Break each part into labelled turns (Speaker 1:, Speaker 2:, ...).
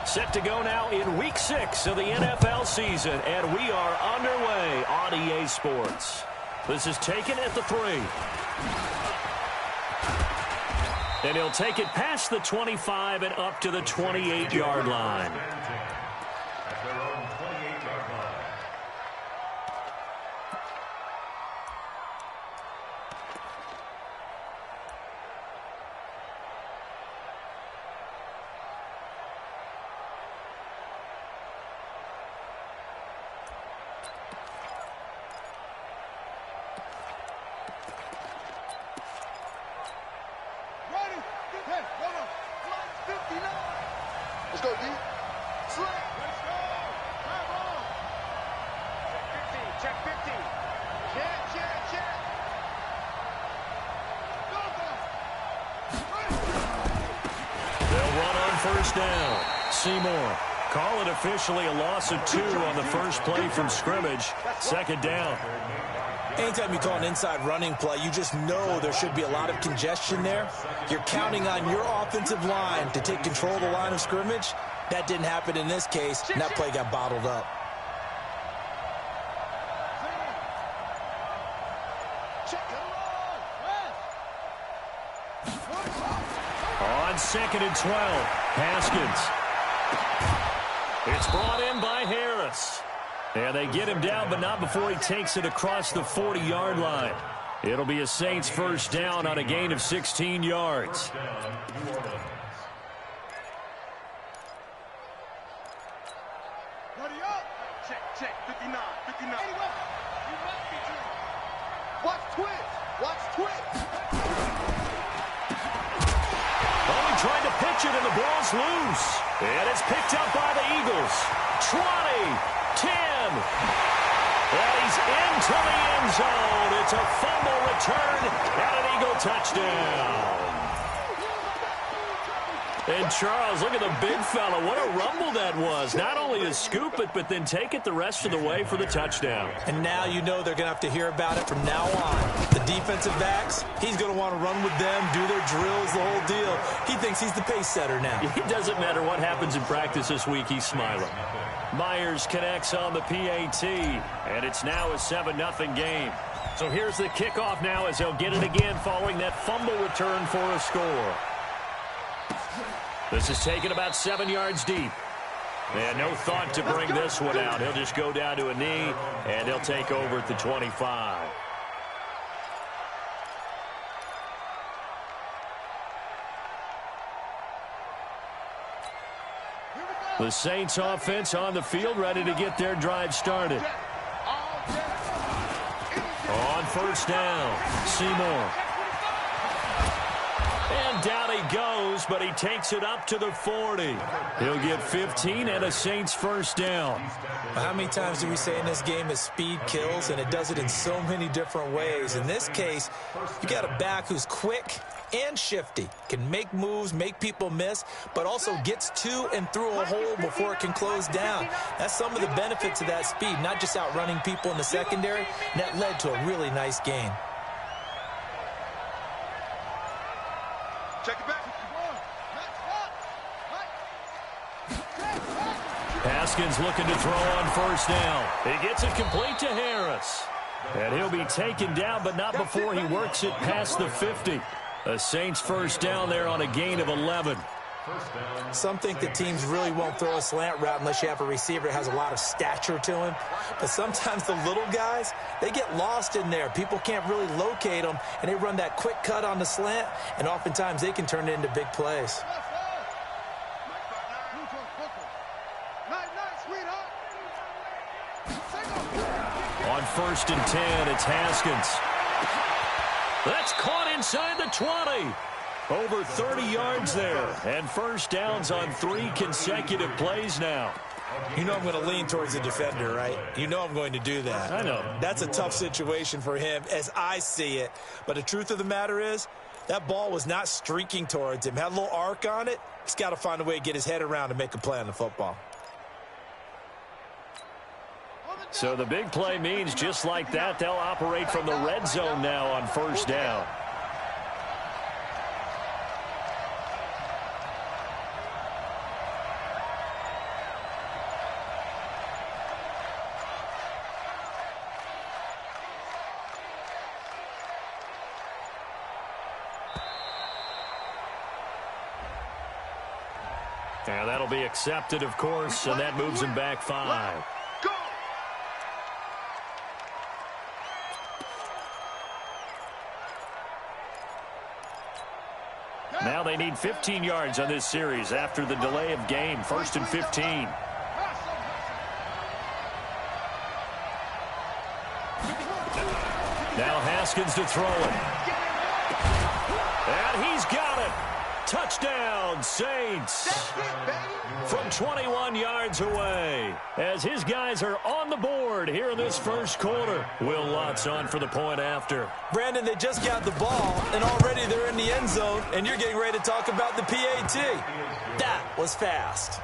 Speaker 1: Set to go now in Week 6 of the NFL season, and we are underway on EA Sports. This is taken at the 3. And he'll take it past the 25 and up to the 28-yard line.
Speaker 2: Let's go, D. Slam. Let's go. Come on. Check 50. Check 50. Check.
Speaker 1: They'll run on first down. Seymour. Call it officially a loss of 2 on the first play from scrimmage. Second down.
Speaker 3: Anytime you call an inside running play, you just know there should be a lot of congestion there. You're counting on your offensive line to take control of the line of scrimmage. That didn't happen in this case, and that play got bottled up.
Speaker 1: On 2nd and 12, Haskins. It's brought in by Harris. And they get him down, but not before he takes it across the 40-yard line. It'll be a Saints first down on a gain of 16 yards.
Speaker 2: Ready up. Check. 59. Watch twitch.
Speaker 1: Oh, he tried to pitch it, and the ball's loose. And it's picked up by the Eagles. 20. 10. And he's into the end zone. It's a fumble return and an Eagle touchdown. And Charles, look at the big fella. What a rumble that was. Not only to scoop it, but then take it the rest of the way for the touchdown.
Speaker 3: And now you know they're going to have to hear about it from now on. The defensive backs, he's going to want to run with them, do their drills, the whole deal. He thinks he's the pace setter now.
Speaker 1: It doesn't matter what happens in practice this week. He's smiling. Myers connects on the PAT, and it's now a 7-0 game. So here's the kickoff now as they'll get it again following that fumble return for a score. This is taken about 7 yards deep. And no thought to bring this one out. He'll just go down to a knee, and he'll take over at the 25. The Saints offense on the field, ready to get their drive started. On first down, Seymour. And down he goes, but he takes it up to the 40. He'll get 15 and a Saints first down.
Speaker 3: How many times do we say in this game that speed kills, and it does it in so many different ways? In this case, you got a back who's quick and shifty, can make moves, make people miss, but also gets to and through a hole before it can close down. That's some of the benefits of that speed, not just outrunning people in the secondary. And that led to a really nice gain.
Speaker 2: Check it back.
Speaker 1: Haskins looking to throw on first down. He gets it complete to Harris. And he'll be taken down, but not before he works it past the 50. A Saints first down there on a gain of 11.
Speaker 3: Some think that teams really won't throw a slant route unless you have a receiver that has a lot of stature to him. But sometimes the little guys, they get lost in there. People can't really locate them, and they run that quick cut on the slant, and oftentimes they can turn it into big plays.
Speaker 1: On 1st and 10, it's Haskins. That's caught inside the 20. Over 30 yards there. And first downs on 3 consecutive plays now.
Speaker 3: You know I'm going to lean towards the defender, right? You know I'm going to do that.
Speaker 1: I know.
Speaker 3: That's a tough situation for him as I see it. But the truth of the matter is, that ball was not streaking towards him. Had a little arc on it. He's got to find a way to get his head around and make a play on the football.
Speaker 1: So the big play means just like that, they'll operate from the red zone now on first down. And that'll be accepted, of course, and that moves him back 5.
Speaker 2: Go!
Speaker 1: Now they need 15 yards on this series after the delay of game. 1st and 15. Now Haskins to throw it. And he's got it. Touchdown, Saints. From 21 yards away. As his guys are on the board here in this first quarter. Will Lutz on for the point after.
Speaker 3: Brandon, they just got the ball, and already they're in the end zone, and you're getting ready to talk about the PAT. That was fast.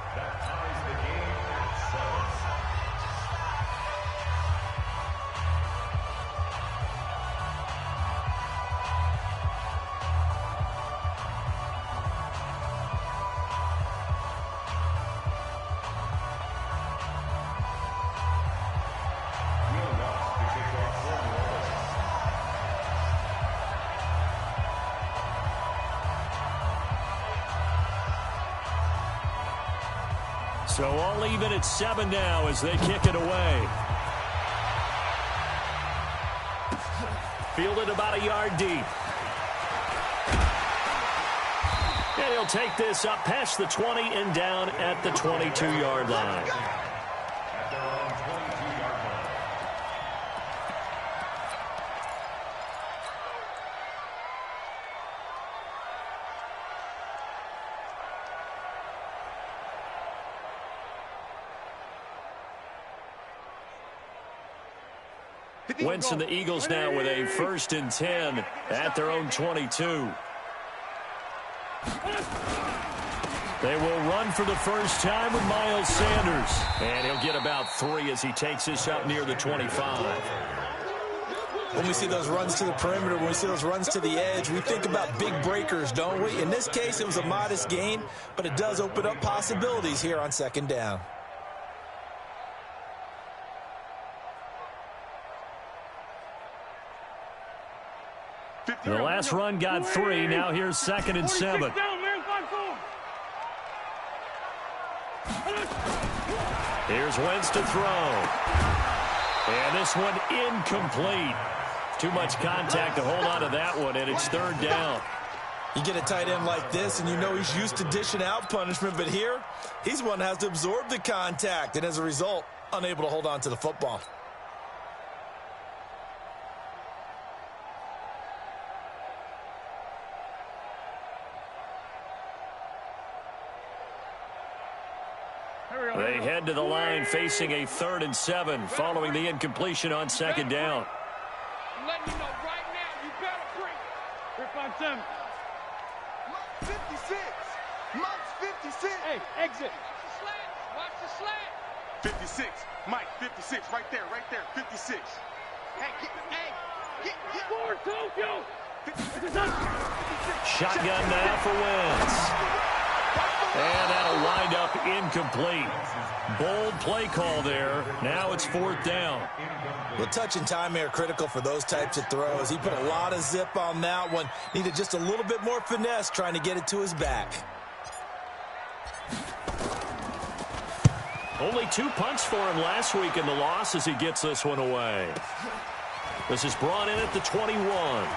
Speaker 1: So all even at 7 now as they kick it away. Fielded about a yard deep. And he'll take this up past the 20 and down at the 22-yard line. Wentz and the Eagles now with a 1st and 10 at their own 22. They will run for the first time with Miles Sanders. And he'll get about 3 as he takes this up near the 25.
Speaker 3: When we see those runs to the perimeter, when we see those runs to the edge, we think about big breakers, don't we? In this case, it was a modest gain, but it does open up possibilities here on 2nd down.
Speaker 1: The last run got 3. Now here's 2nd and 7. Here's Wentz to throw. And this one incomplete. Too much contact to hold on to that one, and it's 3rd down.
Speaker 3: You get a tight end like this, and you know he's used to dishing out punishment, but here, he's one that has to absorb the contact, and as a result, unable to hold on to the football.
Speaker 1: They head to the line facing a 3rd and 7 following the incompletion on 2nd down.
Speaker 4: I'm letting you know right now, you better bring it. Rip on 7.
Speaker 2: Mike's 56. Mike's 56.
Speaker 4: Hey, exit. Watch the slant.
Speaker 2: 56. Mike, 56. Right there, 56. Hey,
Speaker 4: Score, Tokyo.
Speaker 1: Shotgun now for Wentz. And that'll wind up incomplete. Bold play call there. Now it's 4th down.
Speaker 3: The touch and time are critical for those types of throws. He put a lot of zip on that one. Needed just a little bit more finesse trying to get it to his back.
Speaker 1: Only 2 punts for him last week in the loss as he gets this one away. This is brought in at the 21.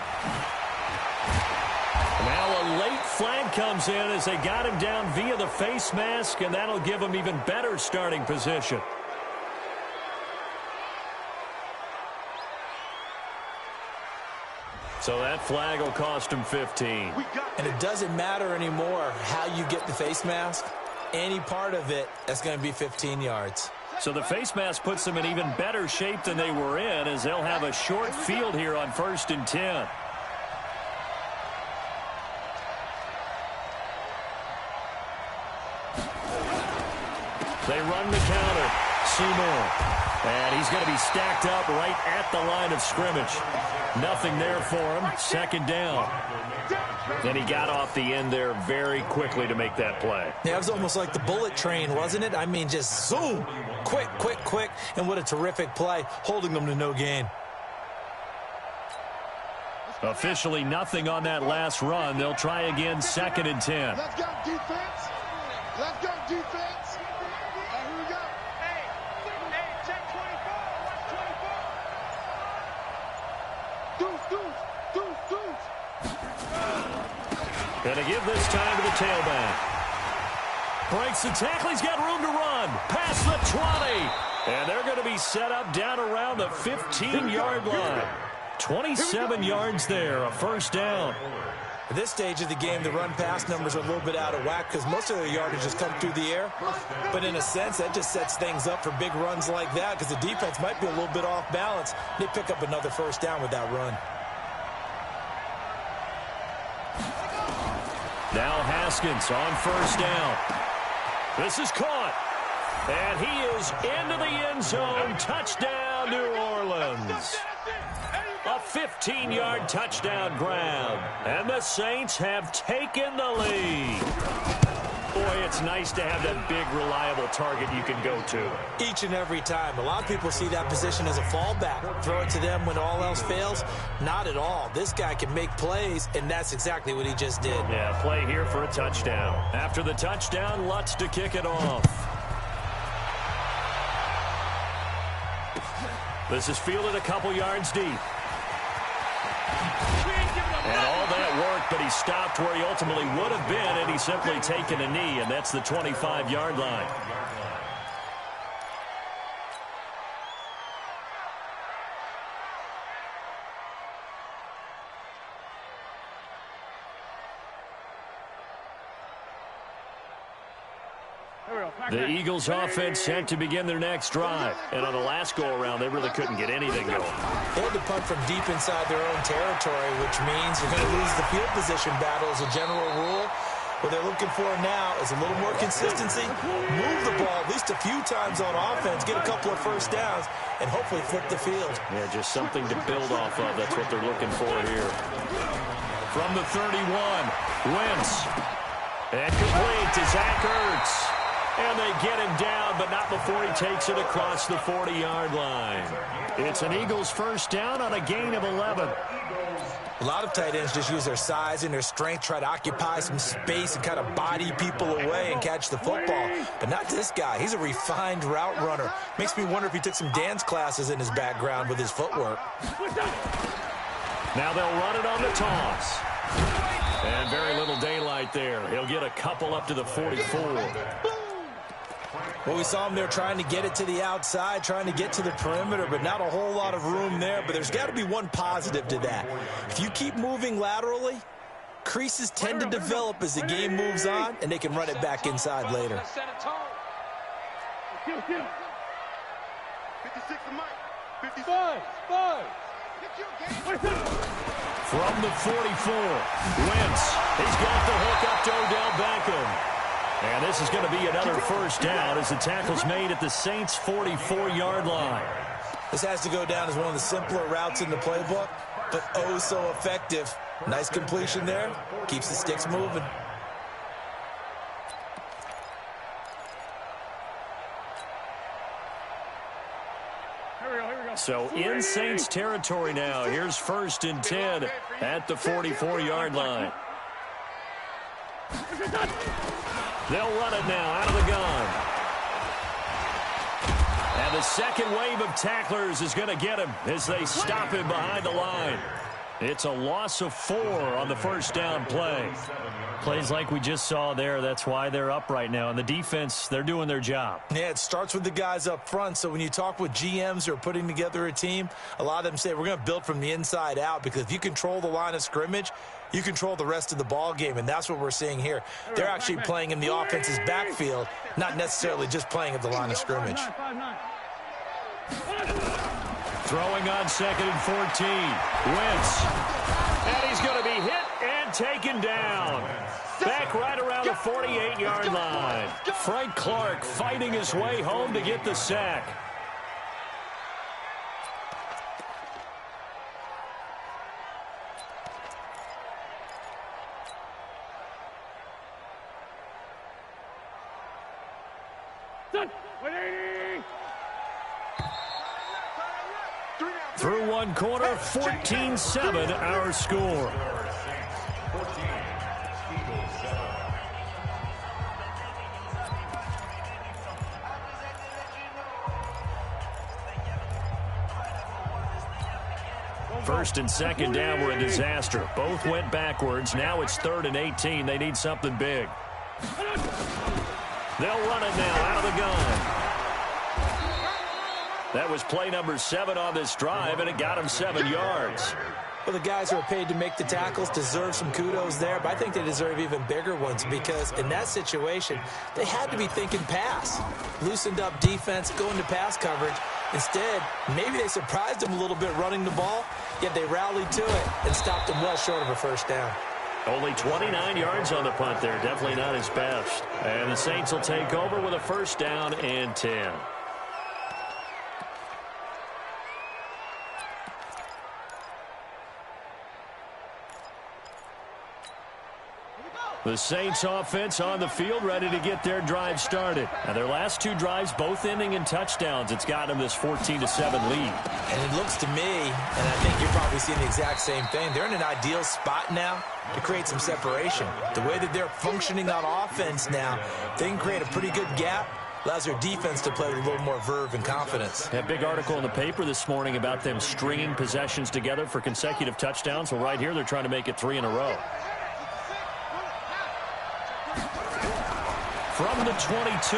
Speaker 1: Now a late flag comes in as they got him down via the face mask, and that'll give him even better starting position. So that flag will cost him 15.
Speaker 3: And it doesn't matter anymore how you get the face mask. Any part of it, that's going to be 15 yards.
Speaker 1: So the face mask puts them in even better shape than they were in as they'll have a short field here on 1st and 10. They run the counter. Seymour. And he's going to be stacked up right at the line of scrimmage. Nothing there for him. 2nd down. And he got off the end there very quickly to make that play.
Speaker 3: Yeah, it was almost like the bullet train, wasn't it? I mean, just zoom. Quick, quick, quick. And what a terrific play, holding them to no gain.
Speaker 1: Officially nothing on that last run. They'll try again 2nd and 10.
Speaker 2: Let's go, defense. Let's go, defense. All right, here we go.
Speaker 4: Hey, check 24. Watch 24.
Speaker 2: Deuce.
Speaker 1: Gonna give this time to the tailback. Breaks the tackle. He's got room to run. Past the 20. And they're going to be set up down around the 15-yard line. 27 yards there, a first down.
Speaker 3: At this stage of the game, the run-pass numbers are a little bit out of whack because most of their yardage has come through the air. But in a sense, that just sets things up for big runs like that because the defense might be a little bit off balance. They pick up another first down with that run.
Speaker 1: Now Haskins on first down. This is caught. And he is into the end zone. Touchdown, New Orleans. A 15-yard touchdown grab. And the Saints have taken the lead. Boy, it's nice to have that big, reliable target you can go to.
Speaker 3: Each and every time. A lot of people see that position as a fallback. Throw it to them when all else fails. Not at all. This guy can make plays, and that's exactly what he just did.
Speaker 1: Yeah, play here for a touchdown. After the touchdown, Lutz to kick it off. This is fielded a couple yards deep. And all that work, but he stopped where he ultimately would have been, and he's simply taken a knee, and that's the 25-yard line. The Eagles offense set to begin their next drive. And on the last go-around, they really couldn't get anything going.
Speaker 3: They had to punt from deep inside their own territory, which means you're going to lose the field position battle as a general rule. What they're looking for now is a little more consistency, move the ball at least a few times on offense, get a couple of first downs, and hopefully flip the field.
Speaker 1: Yeah, just something to build off of. That's what they're looking for here. From the 31, Wentz. And complete to Zach Ertz. And they get him down, but not before he takes it across the 40-yard line. It's an Eagles first down on a gain of 11.
Speaker 3: A lot of tight ends just use their size and their strength, try to occupy some space and kind of body people away and catch the football. But not this guy. He's a refined route runner. Makes me wonder if he took some dance classes in his background with his footwork.
Speaker 1: Now they'll run it on the toss. And very little daylight there. He'll get a couple up to the 44.
Speaker 3: Well, we saw him there trying to get it to the outside, trying to get to the perimeter, but not a whole lot of room there. But there's got to be one positive to that. If you keep moving laterally, creases tend to develop as the game moves on, and they can run it back inside later.
Speaker 2: 56 to Mike. 56.
Speaker 1: From the 44, Wentz. He's got the hook up to Odell Beckham. And this is going to be another first down as the tackle's made at the Saints' 44-yard line.
Speaker 3: This has to go down as one of the simpler routes in the playbook, but oh so effective. Nice completion there. Keeps the sticks moving.
Speaker 1: So in Saints territory now. Here's 1st and 10 at the 44-yard line. They'll run it now out of the gun. And the second wave of tacklers is going to get him as they stop him behind the line. It's a loss of 4 on the first down play. Plays like we just saw there, that's why they're up right now. And the defense, they're doing their job.
Speaker 3: Yeah, it starts with the guys up front. So when you talk with GMs who are putting together a team, a lot of them say we're going to build from the inside out, because if you control the line of scrimmage, you control the rest of the ball game, and that's what we're seeing here. They're actually playing in the offense's backfield, not necessarily just playing at the line of scrimmage.
Speaker 1: Throwing on 2nd and 14. Wentz. And he's going to be hit and taken down. Back right around the 48-yard line. Frank Clark fighting his way home to get the sack. Through one quarter, 14-7 our score. First and second down were a disaster. Both went backwards. Now it's 3rd and 18. They need something big. They'll run it now out of the gun. That was play number 7 on this drive, and it got him 7 yards.
Speaker 3: Well, the guys who are paid to make the tackles deserve some kudos there, but I think they deserve even bigger ones because in that situation, they had to be thinking pass. Loosened up defense, going to pass coverage. Instead, maybe they surprised them a little bit running the ball, yet they rallied to it and stopped them well short of a first down.
Speaker 1: Only 29 yards on the punt there. Definitely not his best. And the Saints will take over with a first down and 10. The Saints offense on the field, ready to get their drive started. Now their last 2 drives, both ending in touchdowns. It's got them this 14-7 lead.
Speaker 3: And it looks to me, and I think you're probably seeing the exact same thing, they're in an ideal spot now to create some separation. The way that they're functioning on offense now, they can create a pretty good gap. Allows their defense to play with a little more verve and confidence.
Speaker 1: That big article in the paper this morning about them stringing possessions together for consecutive touchdowns. Well, right here, they're trying to make it 3 in a row. From the 22,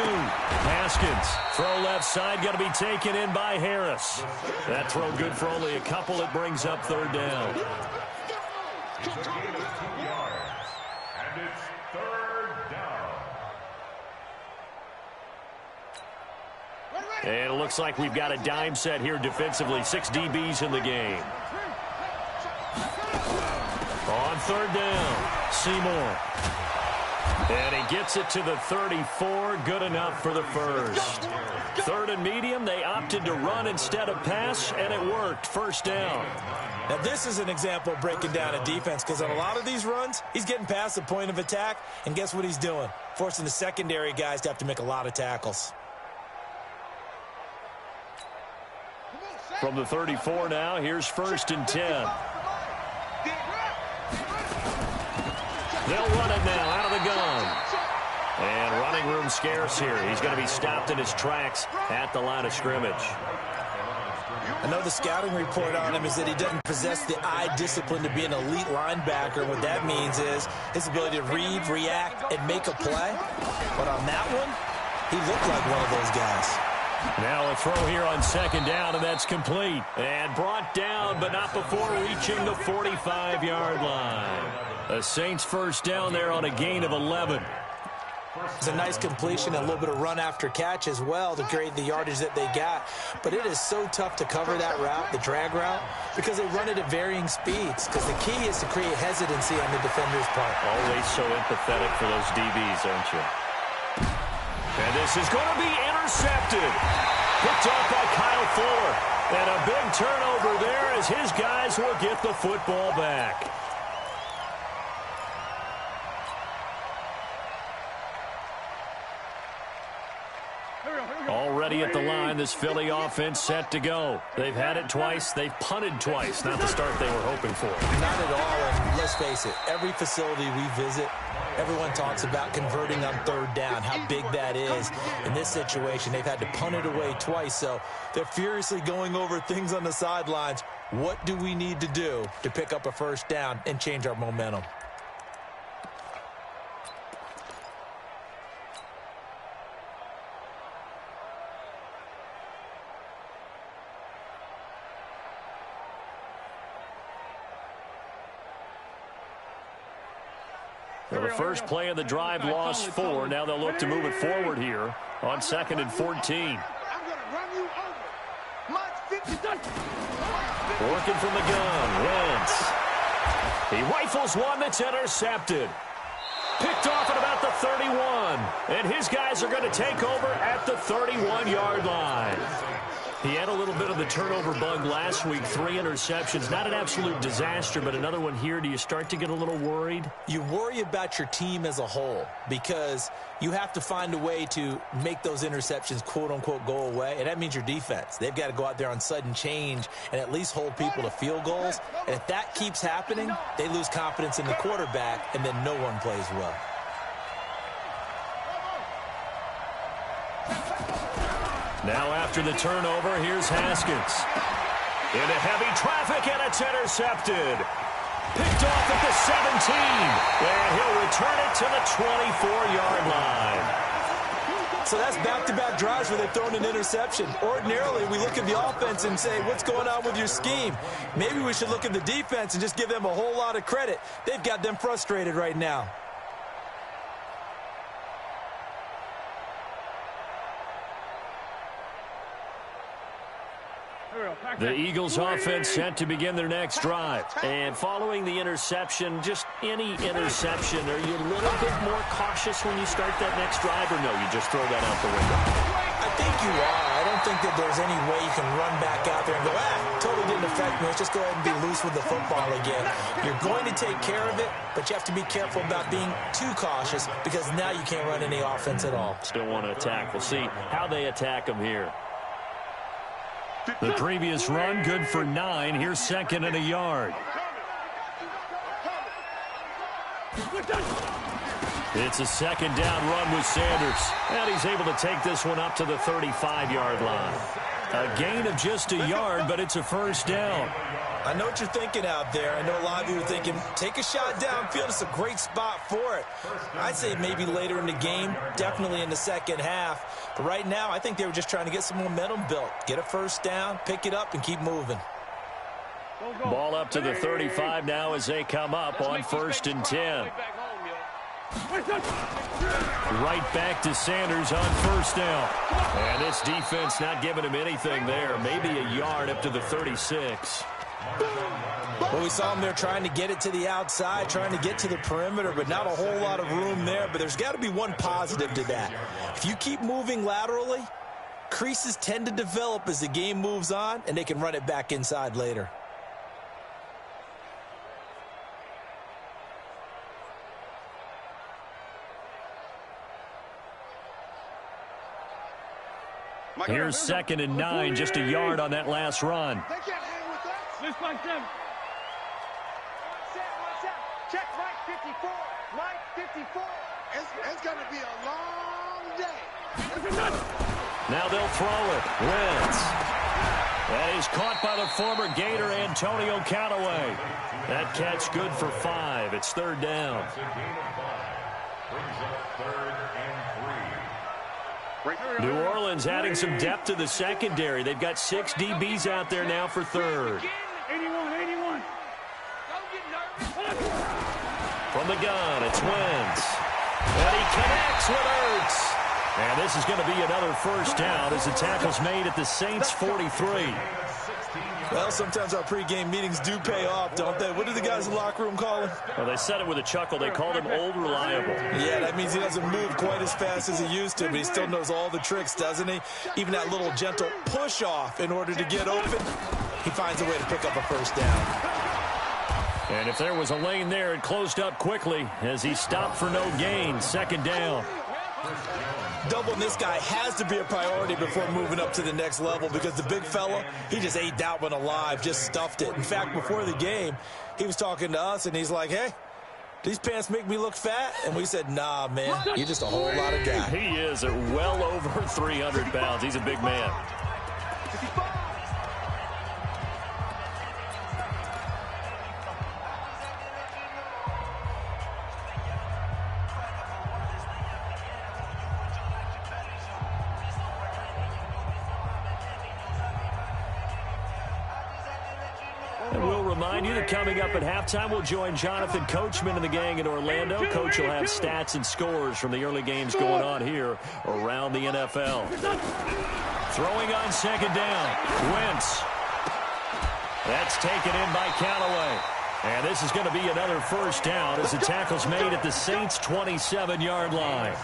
Speaker 1: Haskins. Throw left side, got to be taken in by Harris. That throw good for only a couple. It brings up 3rd down.
Speaker 5: And it's 3rd down.
Speaker 1: And it looks like we've got a dime set here defensively. 6 DBs in the game. On 3rd down, Seymour. And he gets it to the 34. Good enough for the first. 3rd and medium. They opted to run instead of pass, and it worked. First down.
Speaker 3: Now, this is an example of breaking down a defense because on a lot of these runs, he's getting past the point of attack, and guess what he's doing? Forcing the secondary guys to have to make a lot of tackles.
Speaker 1: From the 34 now, here's 1st and 10. They'll run it now out of the gun. And running room scarce here. He's going to be stopped in his tracks at the line of scrimmage.
Speaker 3: I know the scouting report on him is that he doesn't possess the eye discipline to be an elite linebacker. What that means is his ability to read, react, and make a play. But on that one, he looked like one of those guys.
Speaker 1: Now a throw here on 2nd down, and that's complete. And brought down, but not before reaching the 45-yard line. The Saints first down there on a gain of 11.
Speaker 3: It's a nice completion, a little bit of run after catch as well to create the yardage that they got. But it is so tough to cover that route, the drag route, because they run it at varying speeds. Because the key is to create hesitancy on the defender's part.
Speaker 1: Always so empathetic for those DBs, aren't you? And this is going to be intercepted. Picked off by Kyle Fuller. And a big turnover there as his guys will get the football back. Already at the line, this Philly offense set to go. They've had it twice. They've punted twice. Not the start they were hoping for.
Speaker 3: Not at all, and let's face it, every facility we visit, everyone talks about converting on 3rd down, how big that is. In this situation, they've had to punt it away twice, so they're furiously going over things on the sidelines. What do we need to do to pick up a first down and change our momentum?
Speaker 1: Well, the first play of the drive lost 4. Now they'll look to move it forward here on 2nd and 14. Working from the gun, Wentz. He rifles one that's intercepted. Picked off at about the 31. And his guys are going to take over at the 31-yard line. He had a little bit of the turnover bug last week, 3 interceptions. Not an absolute disaster, but another one here. Do you start to get a little worried?
Speaker 3: You worry about your team as a whole because you have to find a way to make those interceptions, quote-unquote, go away, and that means your defense. They've got to go out there on sudden change and at least hold people to field goals, and if that keeps happening, they lose confidence in the quarterback, and then no one plays well.
Speaker 1: Now after the turnover, here's Haskins. Into heavy traffic, and it's intercepted. Picked off at the 17. And he'll return it to the 24-yard line.
Speaker 3: So that's back-to-back drives where they've thrown an interception. Ordinarily, we look at the offense and say, what's going on with your scheme? Maybe we should look at the defense and just give them a whole lot of credit. They've got them frustrated right now.
Speaker 1: The Eagles offense set to begin their next drive. And following the interception, just any interception, are you a little bit more cautious when you start that next drive, or no, you just throw that out the window?
Speaker 3: I think you are. I don't think that there's any way you can run back out there and go, totally didn't affect me. Let's just go ahead and be loose with the football again. You're going to take care of it, but you have to be careful about being too cautious because now you can't run any offense at all.
Speaker 1: Still want to attack. We'll see how they attack them here. The previous run, good for 9. Here's second and a yard. It's a second down run with Sanders. And he's able to take this one up to the 35-yard line. A gain of just a yard, but it's a first down.
Speaker 3: I know what you're thinking out there. I know a lot of you are thinking, take a shot downfield. It's a great spot for it. I'd say maybe later in the game, definitely in the second half. But right now, I think they were just trying to get some momentum built. Get a first down, pick it up, and keep moving.
Speaker 1: Ball up to the 35 now as they come up on 1st and 10. Right back to Sanders on first down. And this defense not giving him anything there. Maybe a yard up to the 36.
Speaker 3: Well, we saw him there trying to get it to the outside, trying to get to the perimeter, but not a whole lot of room there. But there's got to be one positive to that. If you keep moving laterally, creases tend to develop as the game moves on, and they can run it back inside later.
Speaker 1: Here's second and 9, just a yard on that last run.
Speaker 2: They can't hang with us.
Speaker 4: This by 7.
Speaker 6: Check Mike 54. Mike 54.
Speaker 2: It's going to be a long day.
Speaker 1: Now they'll throw it. Wentz. That is caught by the former Gator Antonio Callaway. That catch good for 5. It's third down. New Orleans adding some depth to the secondary. They've got 6 DBs out there now for third.
Speaker 4: 81.
Speaker 1: From the gun, it's Wentz. And he connects with Ertz. And this is going to be another first down as the tackle's made at the Saints' 43.
Speaker 3: Well, sometimes our pregame meetings do pay off, don't they? What do the guys in the locker room call him?
Speaker 1: Well, they said it with a chuckle. They called him Old Reliable.
Speaker 3: Yeah, that means he doesn't move quite as fast as he used to, but he still knows all the tricks, doesn't he? Even that little gentle push-off in order to get open, he finds a way to pick up a first down.
Speaker 1: And if there was a lane there, it closed up quickly as he stopped for no gain. Second down.
Speaker 3: Doubling this guy has to be a priority before moving up to the next level because the big fella, he just ate that one alive, just stuffed it. In fact, before the game, he was talking to us, and he's like, hey, these pants make me look fat? And we said, nah, man, you're just a whole lot of guy.
Speaker 1: He is at well over 300 pounds. He's a big man. And we'll remind you that coming up at halftime, we'll join Jonathan Coachman and the gang in Orlando. Coach will have stats and scores from the early games going on here around the NFL. Throwing on second down. Wentz. That's taken in by Callaway. And this is going to be another first down as the tackle's made at the Saints' 27-yard line.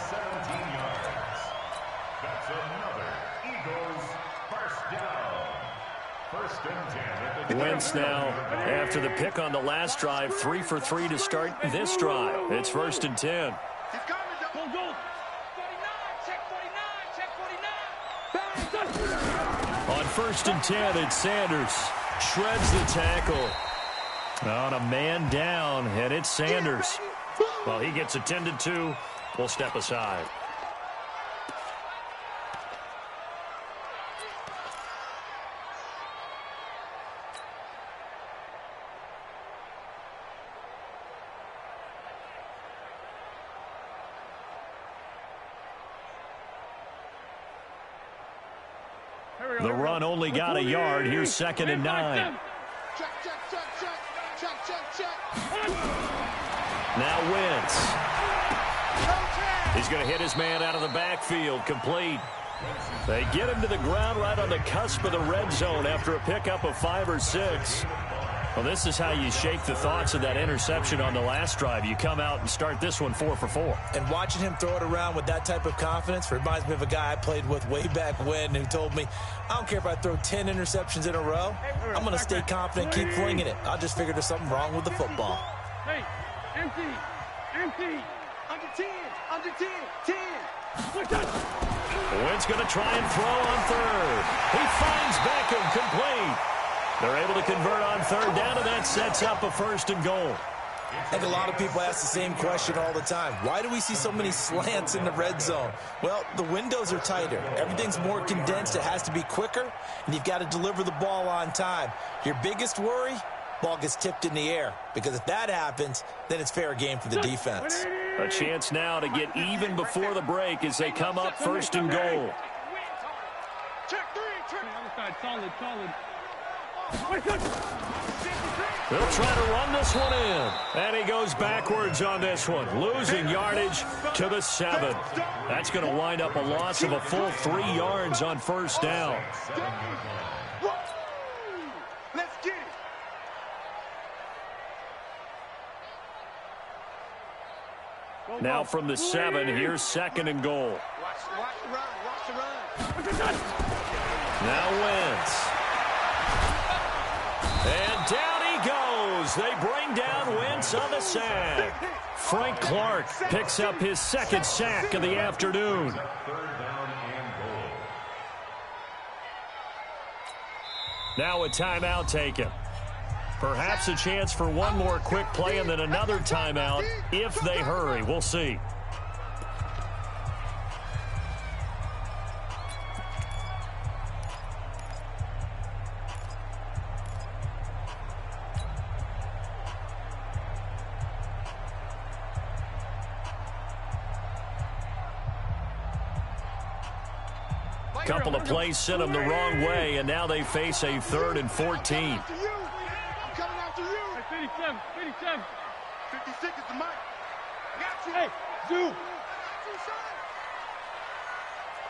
Speaker 5: That's another Eagles first down. First and 10 at the
Speaker 1: Wentz now, after the pick on the last drive, 3 for 3 to start this drive. It's first and 10.
Speaker 4: Go. 49. Check 49.
Speaker 1: On first and 10, it's Sanders. Shreds the tackle. On a man down, and it's Sanders. Well, he gets attended to. We'll step aside. The run only got a yard. Here's 2nd and 9.
Speaker 2: Check, check, check, check. Check, check, check.
Speaker 1: Now Wentz. He's going to hit his man out of the backfield. Complete. They get him to the ground right on the cusp of the red zone after a pickup of 5 or 6. Well, this is how you shake the thoughts of that interception on the last drive. You come out and start this one 4 for 4.
Speaker 3: And watching him throw it around with that type of confidence reminds me of a guy I played with way back when who told me, I don't care if I throw 10 interceptions in a row. I'm going to stay confident, keep flinging it. I just figured there's something wrong with the football.
Speaker 4: Hey, empty.
Speaker 6: Under 10, under 10, 10.
Speaker 1: Wentz going to try and throw on 3rd. He finds Beckham, complete. They're able to convert on 3rd down, and that sets up a 1st and goal.
Speaker 3: I think a lot of people ask the same question all the time. Why do we see so many slants in the red zone? Well, the windows are tighter. Everything's more condensed. It has to be quicker, and you've got to deliver the ball on time. Your biggest worry? Ball gets tipped in the air, because if that happens, then it's fair game for the defense.
Speaker 1: A chance now to get even before the break as they come up 1st and goal.
Speaker 6: Check 3, check.
Speaker 4: Other side, solid.
Speaker 1: They'll try to run this one in. And he goes backwards on this one, losing yardage to the 7. That's going to wind up a loss of a full 3 yards on 1st down.
Speaker 6: Let's get it.
Speaker 1: Now from the 7, here's 2nd and goal.
Speaker 6: Watch the run.
Speaker 1: Now Wentz. And down he goes. They bring down Wentz on the sack. Frank Clark picks up his 2nd sack of the afternoon.
Speaker 5: 3rd down and goal.
Speaker 1: Now a timeout taken. Perhaps a chance for one more quick play and then another timeout if they hurry. We'll see. Couple of plays sent them the wrong way, and now they face a 3rd and 14.
Speaker 2: I'm coming after you.
Speaker 4: 57.
Speaker 2: 56 is the mic. I got you.
Speaker 4: Hey, Zoo.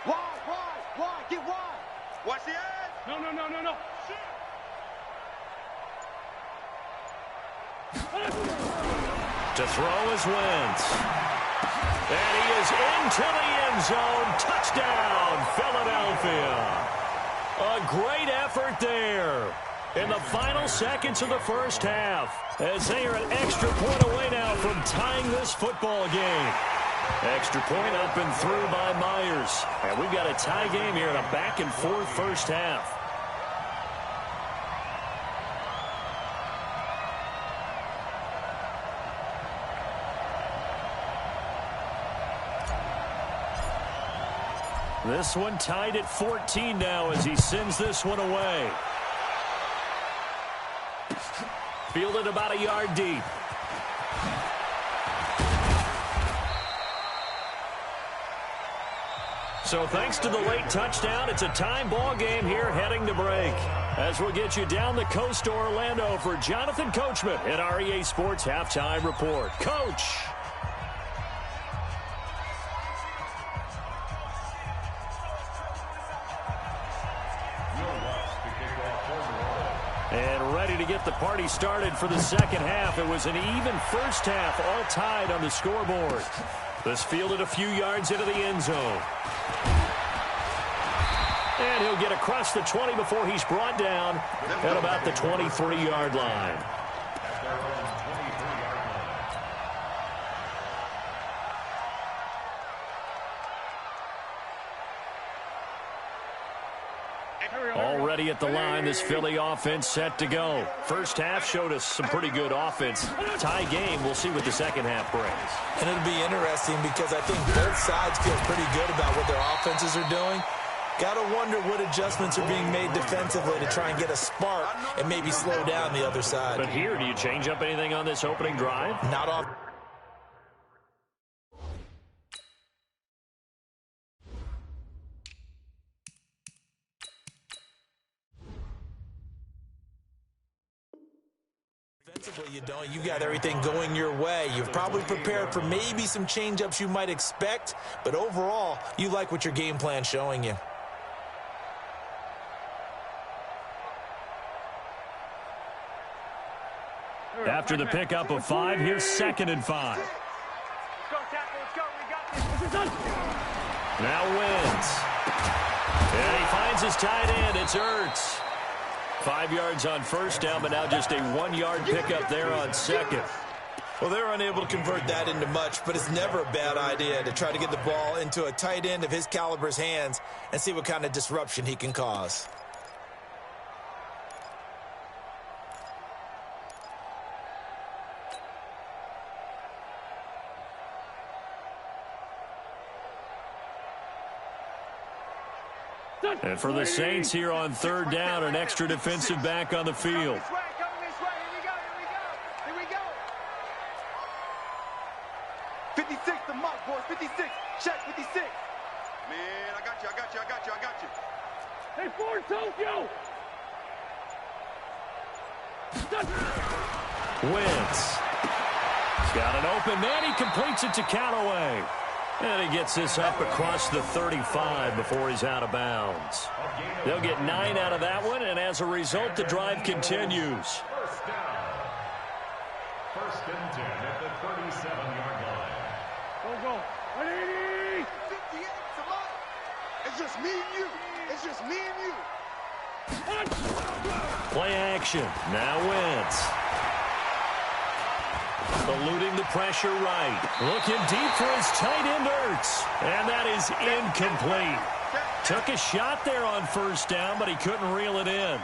Speaker 6: Wide, get wide.
Speaker 2: Watch the edge.
Speaker 4: No.
Speaker 1: To throw is Wentz. And he is into the end zone. Touchdown, Philadelphia. A great effort there in the final seconds of the 1st half, as they are an extra point away now from tying this football game. Extra point up and through by Myers. And we've got a tie game here in a back-and-forth 1st half. This one tied at 14 now as he sends this one away. Fielded about a yard deep. So thanks to the late touchdown, it's a time ball game here heading to break. As we'll get you down the coast to Orlando for Jonathan Coachman at our EA Sports Halftime Report. Coach. And ready to get the party started for the 2nd half. It was an even 1st half, all tied on the scoreboard. This fielded a few yards into the end zone. And he'll get across the 20 before he's brought down at about the 23-yard line. Already at the line, this Philly offense set to go. 1st half showed us some pretty good offense. Tie game, we'll see what the 2nd half brings.
Speaker 3: And it'll be interesting because I think both sides feel pretty good about what their offenses are doing. Got to wonder what adjustments are being made defensively to try and get a spark and maybe slow down the other side.
Speaker 1: But here, do you change up anything on this opening drive?
Speaker 3: Not off. Defensively, you don't. You've got everything going your way. You've probably prepared for maybe some change-ups you might expect, but overall, you like what your game plan's showing you.
Speaker 1: After the pickup of 5, here's 2nd and 5.
Speaker 6: Let's go, tackle. Let's go. We got this.
Speaker 1: Now Wentz. And he finds his tight end. It's Ertz. 5 yards on first down, but now just a 1-yard pickup there on 2nd.
Speaker 3: Well, they're unable to convert that into much, but it's never a bad idea to try to get the ball into a tight end of his caliber's hands and see what kind of disruption he can cause.
Speaker 1: And for the Saints here on 3rd down, an extra defensive back on the field.
Speaker 6: This way, coming this way. Here we go. 56, the mark, boys. 56. Check 56.
Speaker 2: Man, I got you.
Speaker 4: Hey, Ford, Tokyo!
Speaker 1: Wentz. He's got an open man. He completes it to Callaway. And he gets this up across the 35 before he's out of bounds. They'll get 9 out of that one, and as a result, the drive continues.
Speaker 5: First down. 1st and 10 at the 37-yard line.
Speaker 4: Go. 180!
Speaker 2: 58 to mine. It's just me and you.
Speaker 1: Play action. Now Wentz. Eluding the pressure right. Looking deep for his tight end, Ertz. And that is incomplete. Took a shot there on 1st down, but he couldn't reel it in.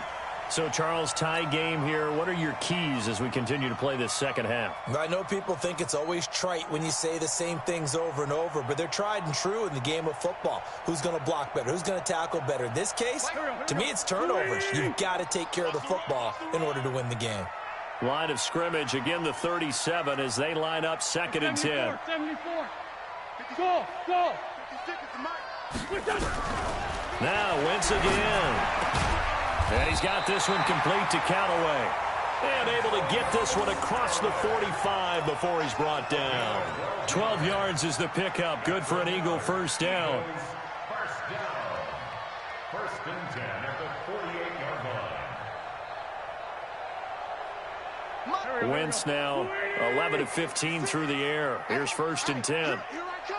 Speaker 1: So, Charles, tie game here. What are your keys as we continue to play this 2nd half?
Speaker 3: I know people think it's always trite when you say the same things over and over, but they're tried and true in the game of football. Who's going to block better? Who's going to tackle better? In this case, to me, it's turnovers. You've got to take care of the football in order to win the game.
Speaker 1: Line of scrimmage, again the 37 as they line up 2nd and 10.
Speaker 4: 74. Go.
Speaker 2: 56 is mine.
Speaker 1: Now Wentz again. And he's got this one complete to Callaway. And able to get this one across the 45 before he's brought down. 12 yards is the pickup. Good for an Eagle 1st down.
Speaker 5: First down. 1st and 10 at the 48-yard line.
Speaker 1: Wentz now 11 of 15 through the air. Here's 1st and 10.
Speaker 2: Here I come.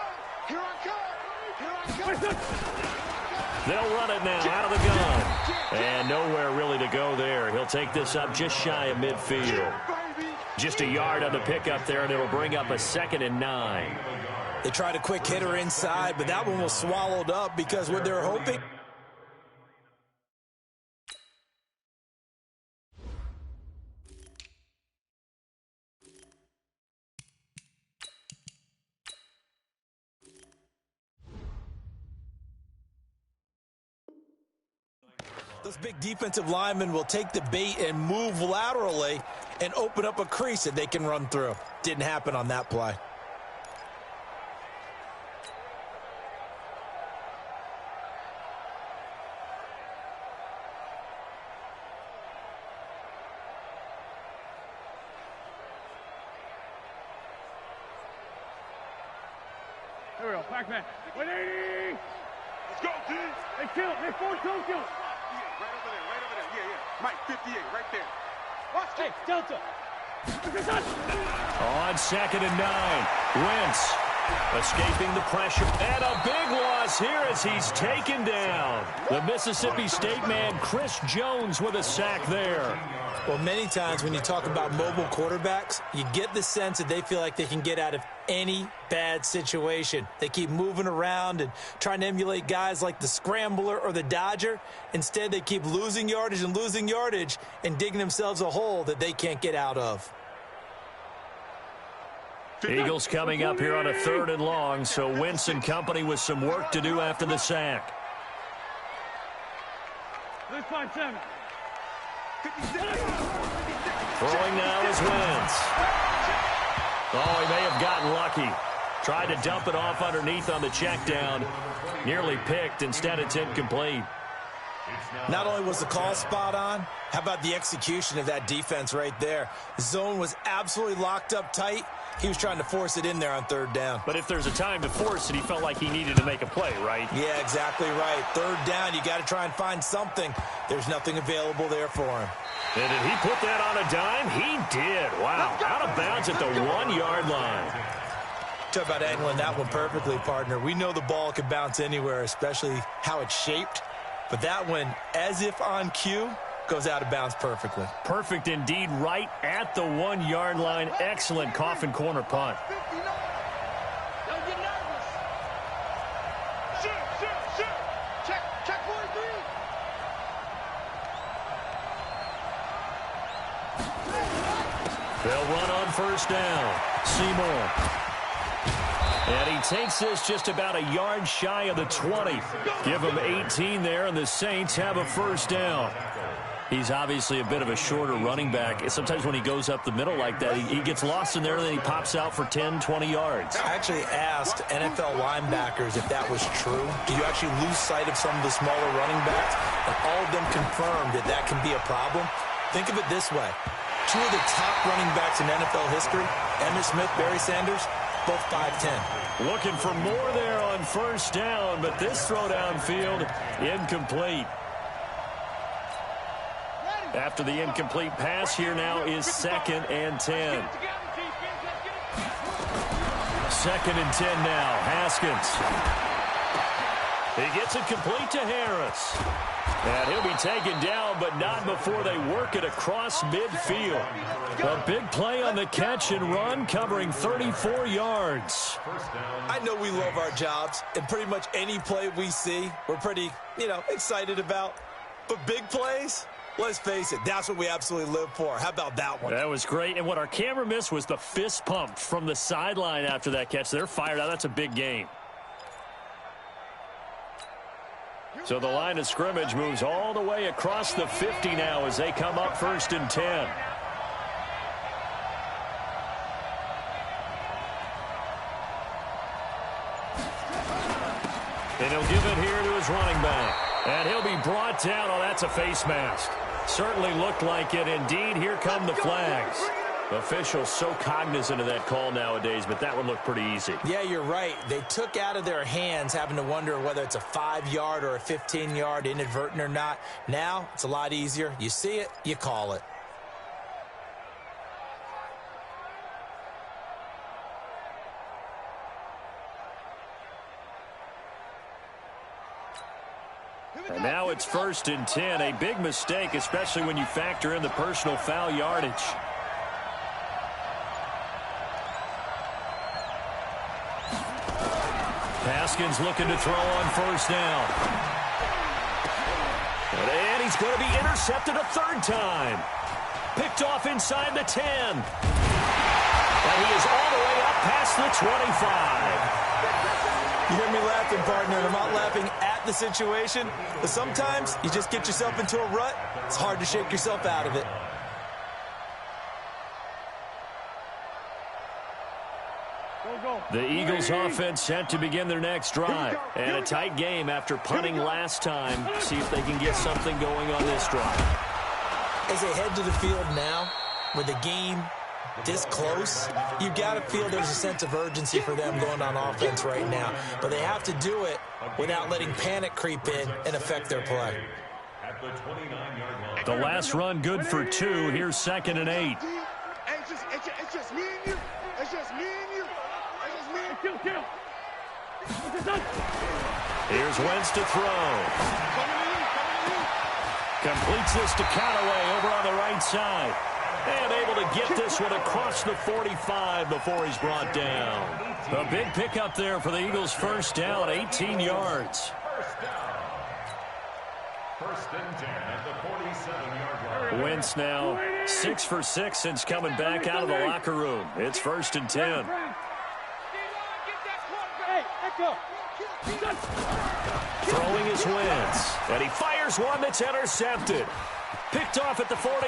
Speaker 1: They'll run it now out of the gun. And nowhere really to go there. He'll take this up just shy of midfield. Just a yard on the pickup there, and it'll bring up a 2nd and 9.
Speaker 3: They tried a quick hitter inside, but that one was swallowed up because what they're hoping... Those big defensive linemen will take the bait and move laterally and open up a crease that they can run through. Didn't happen on that play.
Speaker 4: Here we go. Pac-Man. 180!
Speaker 2: Let's go, D.
Speaker 4: Hey, kill. Hey, Ford, Tokyo!
Speaker 2: Right over there. Yeah. Mike, 58, right there. Watch
Speaker 4: Hey,
Speaker 2: it.
Speaker 4: Delta!
Speaker 1: On 2nd and 9. Wentz escaping the pressure. And a big loss here as he's taken down. The Mississippi State man, Chris Jones, with a sack there.
Speaker 3: Well, many times when you talk about mobile quarterbacks, you get the sense that they feel like they can get out of any bad situation. They keep moving around and trying to emulate guys like the Scrambler or the Dodger. Instead, they keep losing yardage and digging themselves a hole that they can't get out of.
Speaker 1: Eagles coming up here on a 3rd and long, so Wentz and company with some work to do after the sack.
Speaker 4: Let's find 7.
Speaker 1: Throwing now is Wentz. Oh, he may have gotten lucky. Tried to dump it off underneath on the check down. Nearly picked. Instead, it's incomplete.
Speaker 3: Not only was the call spot on, how about the execution of that defense right there? The zone was absolutely locked up tight. He was trying to force it in there on third down.
Speaker 1: But if there's a time to force it, he felt like he needed to make a play, right?
Speaker 3: Yeah, exactly right. Third down, you got to try and find something. There's nothing available there for him.
Speaker 1: And did he put that on a dime? He did. Wow. Out of bounds at the 1-yard line.
Speaker 3: Talk about angling that one perfectly, partner. We know the ball can bounce anywhere, especially how it's shaped. But that one, as if on cue, goes out of bounds perfectly.
Speaker 1: Perfect indeed, right at the 1-yard line. Excellent coffin corner punt.
Speaker 6: Don't get nervous. Shoot. Check 43.
Speaker 1: They'll run on first down. Seymour. And he takes this just about a yard shy of the 20. Give him 18 there, and the Saints have a first down. He's obviously a bit of a shorter running back. Sometimes when he goes up the middle like that, he gets lost in there, and then he pops out for 10, 20 yards.
Speaker 3: I actually asked NFL linebackers if that was true. Do you actually lose sight of some of the smaller running backs? And all of them confirmed that that can be a problem. Think of it this way. Two of the top running backs in NFL history, Emmitt Smith, Barry Sanders, both 5'10".
Speaker 1: Looking for more there on first down, but this throw downfield incomplete. After the incomplete pass, here now is 2nd and 10. 2nd and 10 now. Haskins. He gets it complete to Harris. And he'll be taken down, but not before they work it across midfield. A big play on the catch and run, covering 34 yards.
Speaker 3: I know we love our jobs, and pretty much any play we see, we're pretty, excited about. But big plays, let's face it, that's what we absolutely live for. How about that one?
Speaker 1: That was great, and what our camera missed was the fist pump from the sideline after that catch. They're fired out. That's a big game. So the line of scrimmage moves all the way across the 50 now as they come up 1st and 10. And he'll give it here to his running back. And he'll be brought down. Oh, that's a face mask. Certainly looked like it. Indeed, here come the flags. Officials so cognizant of that call nowadays, but that one looked pretty easy.
Speaker 3: Yeah, you're right. They took out of their hands having to wonder whether it's a 5-yard or a 15-yard, inadvertent or not. Now, it's a lot easier. You see it, you call it.
Speaker 1: And now it's 1st and 10. A big mistake, especially when you factor in the personal foul yardage. Haskins looking to throw on first down. And he's going to be intercepted a 3rd time. Picked off inside the 10. And he is all the way up past the 25.
Speaker 3: You hear me laughing, partner, and I'm not laughing at the situation, but sometimes you just get yourself into a rut. It's hard to shake yourself out of it.
Speaker 1: The Eagles offense set to begin their next drive. And a tight game after punting last time. See if they can get something going on this drive.
Speaker 3: As they head to the field now, with the game this close, you've got to feel there's a sense of urgency for them going on offense right now. But they have to do it without letting panic creep in and affect their play.
Speaker 1: The last run good for 2. Here's 2nd and 8.
Speaker 2: It's just me and you. It's just me and you. It's just me and you.
Speaker 4: Kill.
Speaker 1: Here's Wentz to throw. Completes this to Callaway over on the right side. And able to get this one across the 45 before he's brought down. A big pickup there for the Eagles' first down, 18 yards.
Speaker 5: First and 10 at the 47-yard line.
Speaker 1: Wentz now 6 for 6 since coming back out of the locker room. It's 1st and 10. Throwing is Wentz. And he fires one that's intercepted. Picked off at the 48.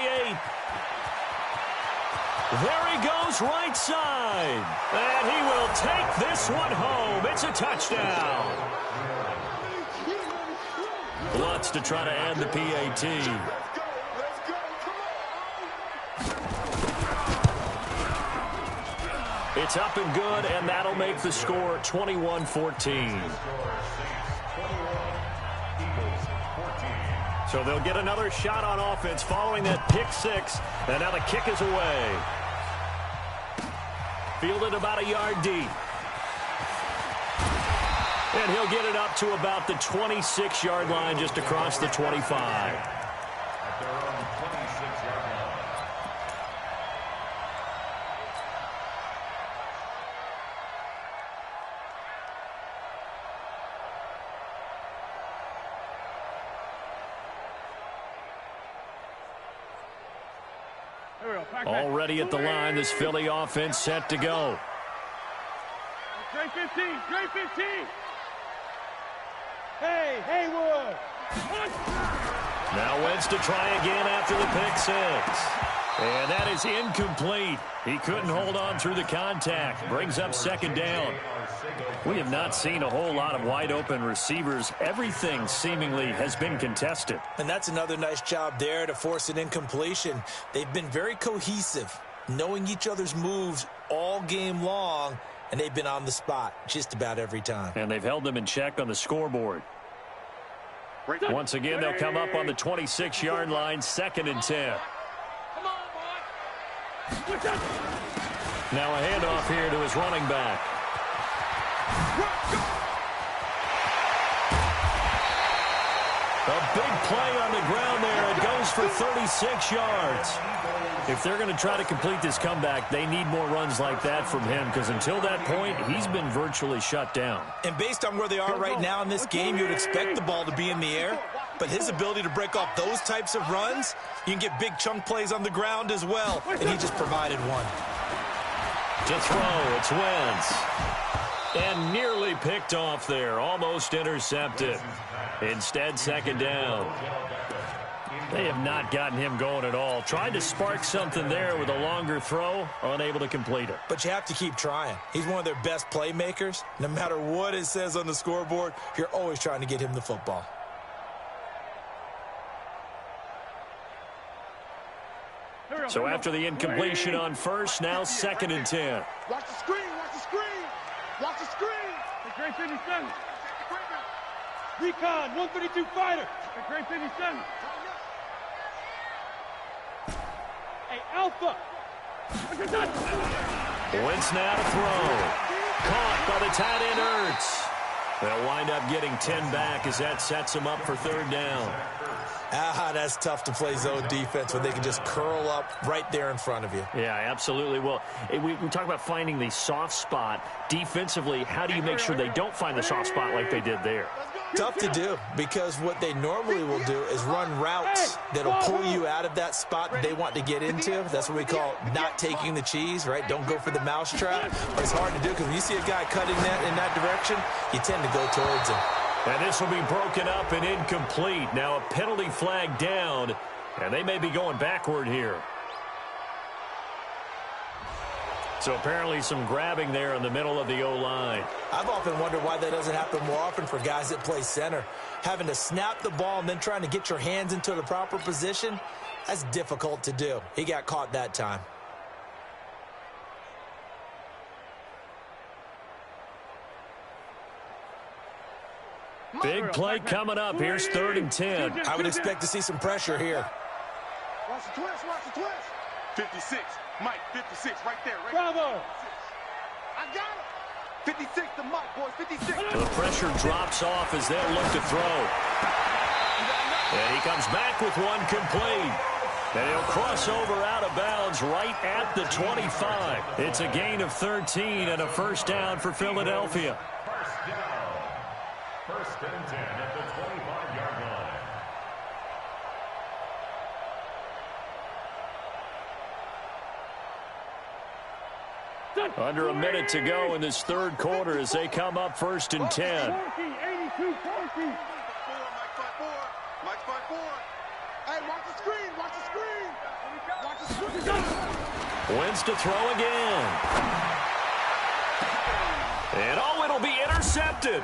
Speaker 1: There he goes, right side. And he will take this one home. It's a touchdown. timeouts to try to end the PAT.
Speaker 2: Let's go. Come on.
Speaker 1: It's up and good, and that'll make the score 21-14. So they'll get another shot on offense following that pick six, and now the kick is away. Fielded about a yard deep. And he'll get it up to about the 26-yard line, just across the 25.
Speaker 5: At their own 26-yard line.
Speaker 1: Already at the line, this Philly offense set to go.
Speaker 4: Straight 15, straight 15. Hey, Haywood.
Speaker 1: Now Wentz to try again after the pick six. And that is incomplete. He couldn't hold on through the contact. Brings up second down. We have not seen a whole lot of wide-open receivers. Everything seemingly has been contested.
Speaker 3: And that's another nice job there to force an incompletion. They've been very cohesive, knowing each other's moves all game long, and they've been on the spot just about every time.
Speaker 1: And they've held them in check on the scoreboard. Once again, they'll come up on the 26-yard line, 2nd and 10.
Speaker 4: Come on, boy.
Speaker 1: Now a handoff here to his running back. A big play on the ground there. It goes for 36 yards. If they're going to try to complete this comeback, they need more runs like that from him, because until that point, he's been virtually shut down.
Speaker 3: And based on where they are right now in this game, you would expect the ball to be in the air. But his ability to break off those types of runs, you can get big chunk plays on the ground as well. And he just provided one.
Speaker 1: To throw, it's Wentz. And nearly picked off there. Almost intercepted. Instead, second down. They have not gotten him going at all. Tried to spark something there with a longer throw. Unable to complete it.
Speaker 3: But you have to keep trying. He's one of their best playmakers. No matter what it says on the scoreboard, you're always trying to get him the football.
Speaker 1: So after the incompletion on first, now 2nd and 10.
Speaker 2: Watch the screen. Watch the screen. Watch the screen.
Speaker 4: Great 57. Recon, 132 fighter. Great 57. Hey, Alpha.
Speaker 1: Wentz now to throw. Caught by the tight end Ertz. They'll wind up getting 10 back as that sets them up for 3rd down.
Speaker 3: That's tough to play zone defense when they can just curl up right there in front of you.
Speaker 1: Yeah, absolutely. Well, we talk about finding the soft spot. Defensively, how do you make sure they don't find the soft spot like they did there?
Speaker 3: Tough to do, because what they normally will do is run routes that'll pull you out of that spot that they want to get into. That's what we call not taking the cheese, right? Don't go for the mousetrap. But it's hard to do, because when you see a guy cutting that in that direction, you tend to go towards him.
Speaker 1: And this will be broken up and incomplete. Now a penalty flag down, and they may be going backward here. So apparently some grabbing there in the middle of the O-line.
Speaker 3: I've often wondered why that doesn't happen more often for guys that play center. Having to snap the ball and then trying to get your hands into the proper position, that's difficult to do. He got caught that time.
Speaker 1: Big play coming up. Here's 3rd and 10.
Speaker 3: I would expect to see some pressure here.
Speaker 2: Watch the twist. Watch the twist. 56. Mike, 56. Right there. Right
Speaker 4: Bravo.
Speaker 2: I got it. 56 to Mike, boys. 56.
Speaker 1: The pressure drops off as they'll look to throw. And he comes back with one complete. And he'll cross over out of bounds right at the 25. It's a gain of 13 and a 1st down for Philadelphia.
Speaker 5: 1st and 10 at the 25-yard line.
Speaker 1: Under a minute to go in this 3rd quarter as they come up 1st and 10.
Speaker 4: 82, 40.
Speaker 2: Mike's 5-4. Hey, watch the screen. Watch the screen. Watch the screen.
Speaker 1: Wentz to throw again. And it'll be intercepted.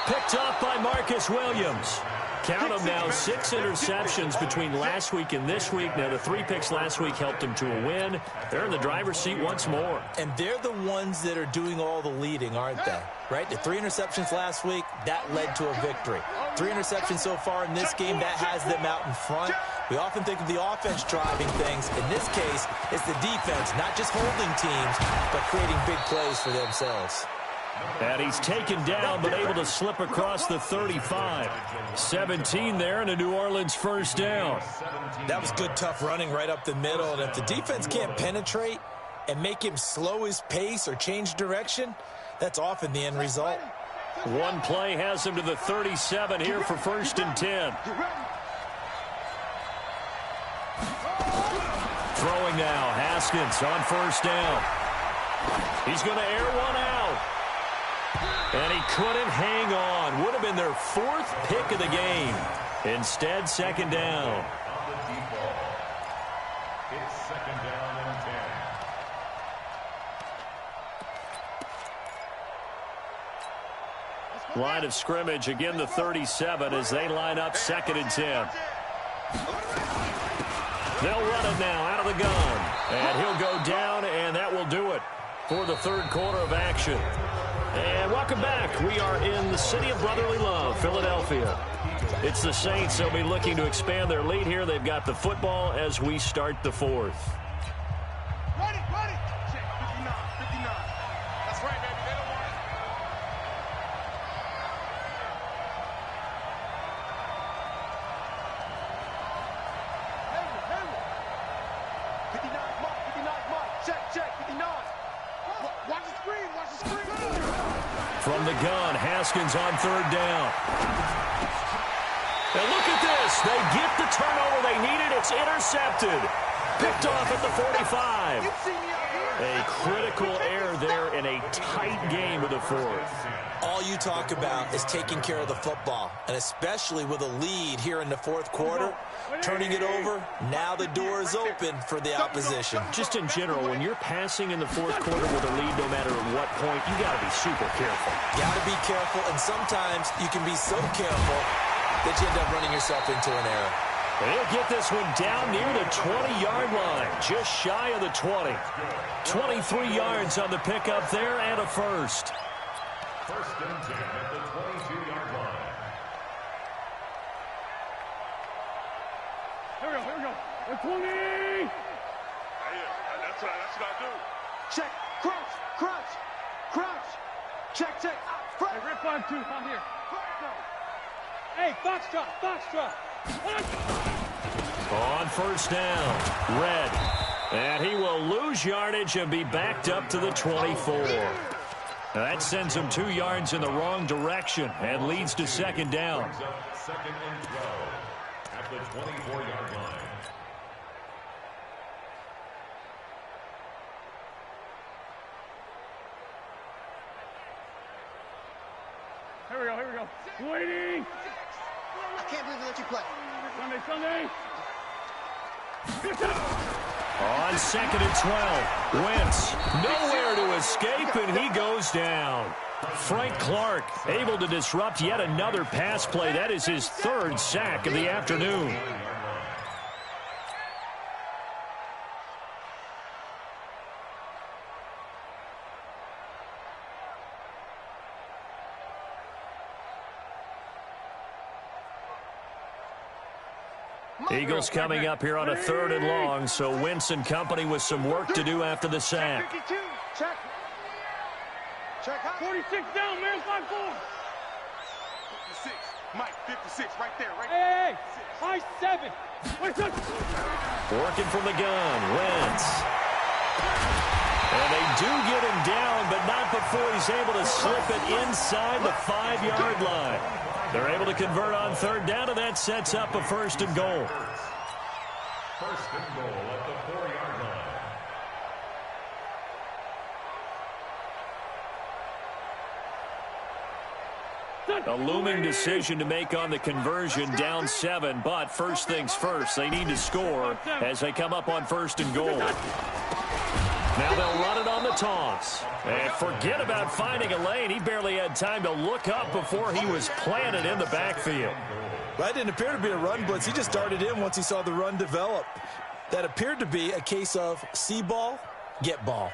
Speaker 1: Picked off by Marcus Williams. Count them now, 6 interceptions between last week and this week. Now, the 3 picks last week helped them to a win. They're in the driver's seat once more.
Speaker 3: And they're the ones that are doing all the leading, aren't they? Right? The 3 interceptions last week, that led to a victory. 3 interceptions so far in this game, that has them out in front. We often think of the offense driving things. In this case, it's the defense, not just holding teams, but creating big plays for themselves.
Speaker 1: And he's taken down, but able to slip across the 35. 17 there, and a New Orleans first down.
Speaker 3: That was good, tough running right up the middle. And if the defense can't penetrate and make him slow his pace or change direction, that's often the end result.
Speaker 1: One play has him to the 37 here for 1st and 10. Throwing now, Haskins on 1st down. He's going to air one out. And he couldn't hang on. Would have been their 4th pick of the game. Instead, 2nd down.
Speaker 5: It's 2nd down and 10.
Speaker 1: Line of scrimmage, again the 37 as they line up 2nd and 10. They'll run it now out of the gun. And he'll go down, and that will do it for the 3rd quarter of action. And welcome back. We are in the city of brotherly love, Philadelphia. It's the Saints. They'll be looking to expand their lead here. They've got the football as we start the 4th.
Speaker 2: Run it, run it. Check, 59, 59. That's right, baby. They don't want it. Henry. 59, mark, 59, mark. Check, 59. Watch the screen, watch the screen.
Speaker 1: From the gun, Haskins on 3rd down. And look at this. They get the turnover they needed. It's intercepted. Picked off at the 45. A critical error there in a tight game of the 4th.
Speaker 3: All you talk about is taking care of the football, and especially with a lead here in the 4th quarter, turning it over, now the door is open for the opposition.
Speaker 1: Just in general, when you're passing in the 4th quarter with a lead, no matter at what point, you got to be super careful.
Speaker 3: Got to be careful, and sometimes you can be so careful that you end up running yourself into an error.
Speaker 1: They'll get this one down near the 20-yard line, just shy of the 20. 23 yards on the pickup there and a first.
Speaker 5: 1st and 10 at the 22-yard line.
Speaker 4: Here we go. The 20!
Speaker 2: That's what I do. Check, crunch. Check. Front.
Speaker 4: Hey, rip on 2, out here. Hey, Foxtrot.
Speaker 1: On 1st down, Red. And he will lose yardage and be backed up to the 24. Now that sends him 2 yards in the wrong direction and leads to 2nd down.
Speaker 5: 2nd and 12 at the 24-yard line.
Speaker 4: Here we go. Waiting!
Speaker 2: I can't believe they let you play.
Speaker 4: Sunday!
Speaker 1: On 2nd and 12, Wentz nowhere to escape, and he goes down. Frank Clark able to disrupt yet another pass play. That is his 3rd sack of the afternoon. Eagles coming up here on a 3rd and long, so Wentz and company with some work to do after the sack.
Speaker 2: 52. Check.
Speaker 4: 46 down, man. 5-4.
Speaker 2: 56. Mike, 56. Right there.
Speaker 4: Hey. High 7.
Speaker 1: Working from the gun, Wentz. And they do get him down, but not before he's able to slip it inside the 5-yard line. They're able to convert on 3rd down, and that sets up a 1st and goal.
Speaker 5: 1st and goal at the 4-yard line.
Speaker 1: A looming decision to make on the conversion, down 7, but first things first, they need to score as they come up on 1st and goal. Now they'll run it on the toss. And forget about finding a lane. He barely had time to look up before he was planted in the backfield.
Speaker 3: That didn't appear to be a run blitz. He just darted in once he saw the run develop. That appeared to be a case of see ball, get ball.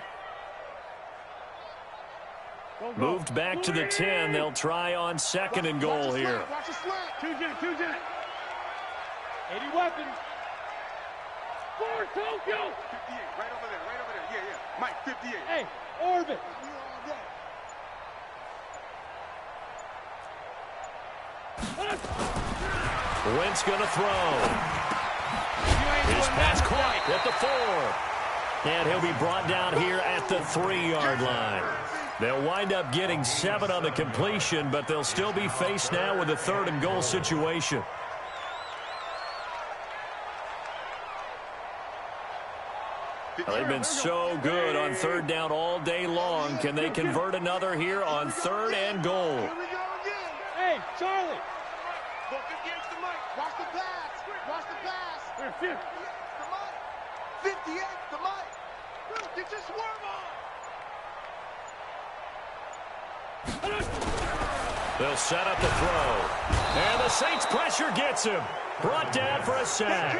Speaker 1: Moved back to the 10. They'll try on 2nd and goal here.
Speaker 2: Watch the slant.
Speaker 4: 2-jet. 80 weapons. Score, Tokyo.
Speaker 2: 58, right over there. Yeah. Mike, 58.
Speaker 4: Hey, orbit.
Speaker 1: Wentz going to throw. His pass caught at the 4. And he'll be brought down here at the 3-yard line. They'll wind up getting 7 on the completion, but they'll still be faced now with a 3rd and goal situation. They've been so good on 3rd down all day long. Can they convert another here on 3rd and goal?
Speaker 2: Here we go again.
Speaker 4: Hey, Charlie.
Speaker 2: Go 58 to Mike. Watch the pass.
Speaker 4: Here, shift.
Speaker 2: 58 to Mike. Get your swerve on.
Speaker 1: They'll set up the throw. And the Saints pressure gets him. Brought down for a sack.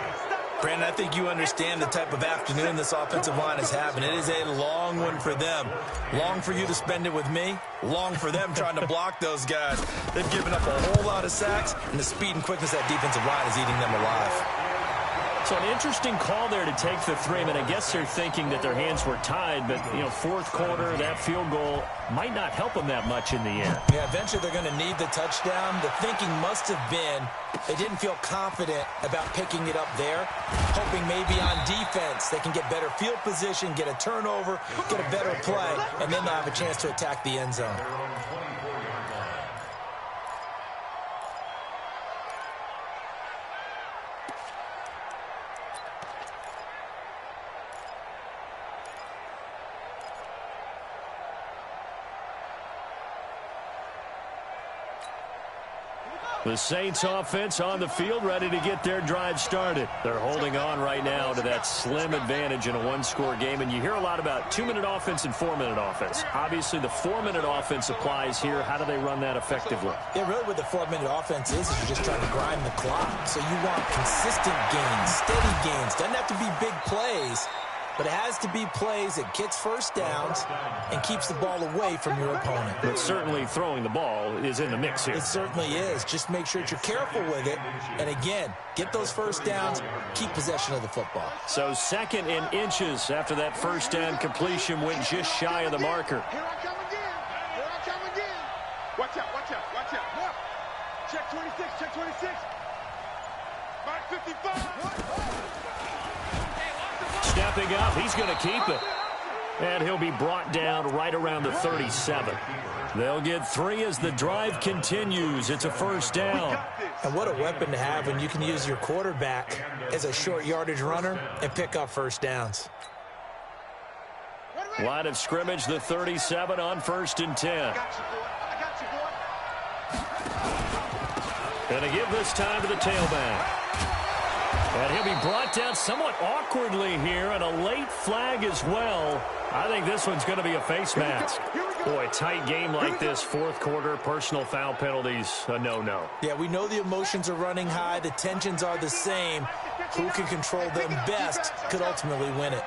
Speaker 3: Brandon, I think you understand the type of afternoon this offensive line is having. It is a long one for them. Long for you to spend it with me. Long for them trying to block those guys. They've given up a whole lot of sacks, and the speed and quickness of that defensive line is eating them alive.
Speaker 1: So an interesting call there to take the 3. I mean, I guess they're thinking that their hands were tied, but, you know, 4th quarter, that field goal might not help them that much in the end.
Speaker 3: Yeah, eventually they're going to need the touchdown. The thinking must have been they didn't feel confident about picking it up there, hoping maybe on defense they can get better field position, get a turnover, get a better play, and then they'll have a chance to attack the end zone.
Speaker 1: The Saints offense on the field, ready to get their drive started. They're holding on right now to that slim advantage in a 1-score game. And you hear a lot about 2-minute offense and 4-minute offense. Obviously, the 4-minute offense applies here. How do they run that effectively?
Speaker 3: Yeah, really what the 4-minute offense is you're just trying to grind the clock. So you want consistent gains, steady gains. Doesn't have to be big plays, but it has to be plays that gets first downs and keeps the ball away from your opponent.
Speaker 1: But certainly throwing the ball is in the mix here.
Speaker 3: It certainly is. Just make sure that you're careful with it. And again, get those first downs, keep possession of the football.
Speaker 1: So 2nd and inches after that first down completion went just shy of the marker.
Speaker 2: Here I come again. Watch out. More. Check 26. Mike 55.
Speaker 1: Stepping up, he's going to keep it. And he'll be brought down right around the 37. They'll get 3 as the drive continues. It's a first down.
Speaker 3: And what a weapon to have when you can use your quarterback as a short yardage runner and pick up first downs.
Speaker 1: Line of scrimmage, the 37 on 1st and 10.
Speaker 2: I got you, boy.
Speaker 1: And to give this time to the tailback. And he'll be brought down somewhat awkwardly here, and a late flag as well. I think this one's going to be a face mask. Boy, tight game like this, 4th quarter, personal foul penalties, a no-no.
Speaker 3: Yeah, we know the emotions are running high. The tensions are the same. Who can control them best could ultimately win it.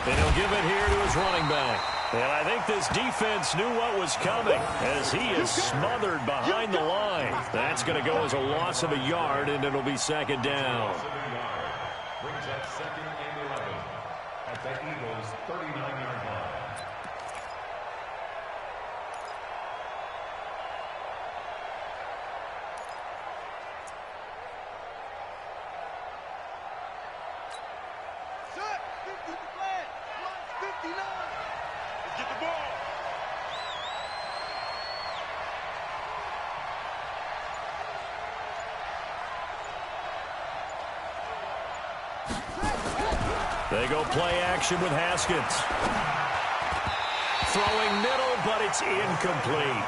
Speaker 1: And he'll give it here to his running back. And I think this defense knew what was coming as he is smothered behind the line. That's going to go as a loss of a yard, and it'll be 2nd down.
Speaker 5: Brings up 2nd and 11 at the Eagles' 39-yard line.
Speaker 2: Set. 50 flag. 59. Let's get the ball.
Speaker 1: They go play action with Haskins. Throwing middle, but it's incomplete.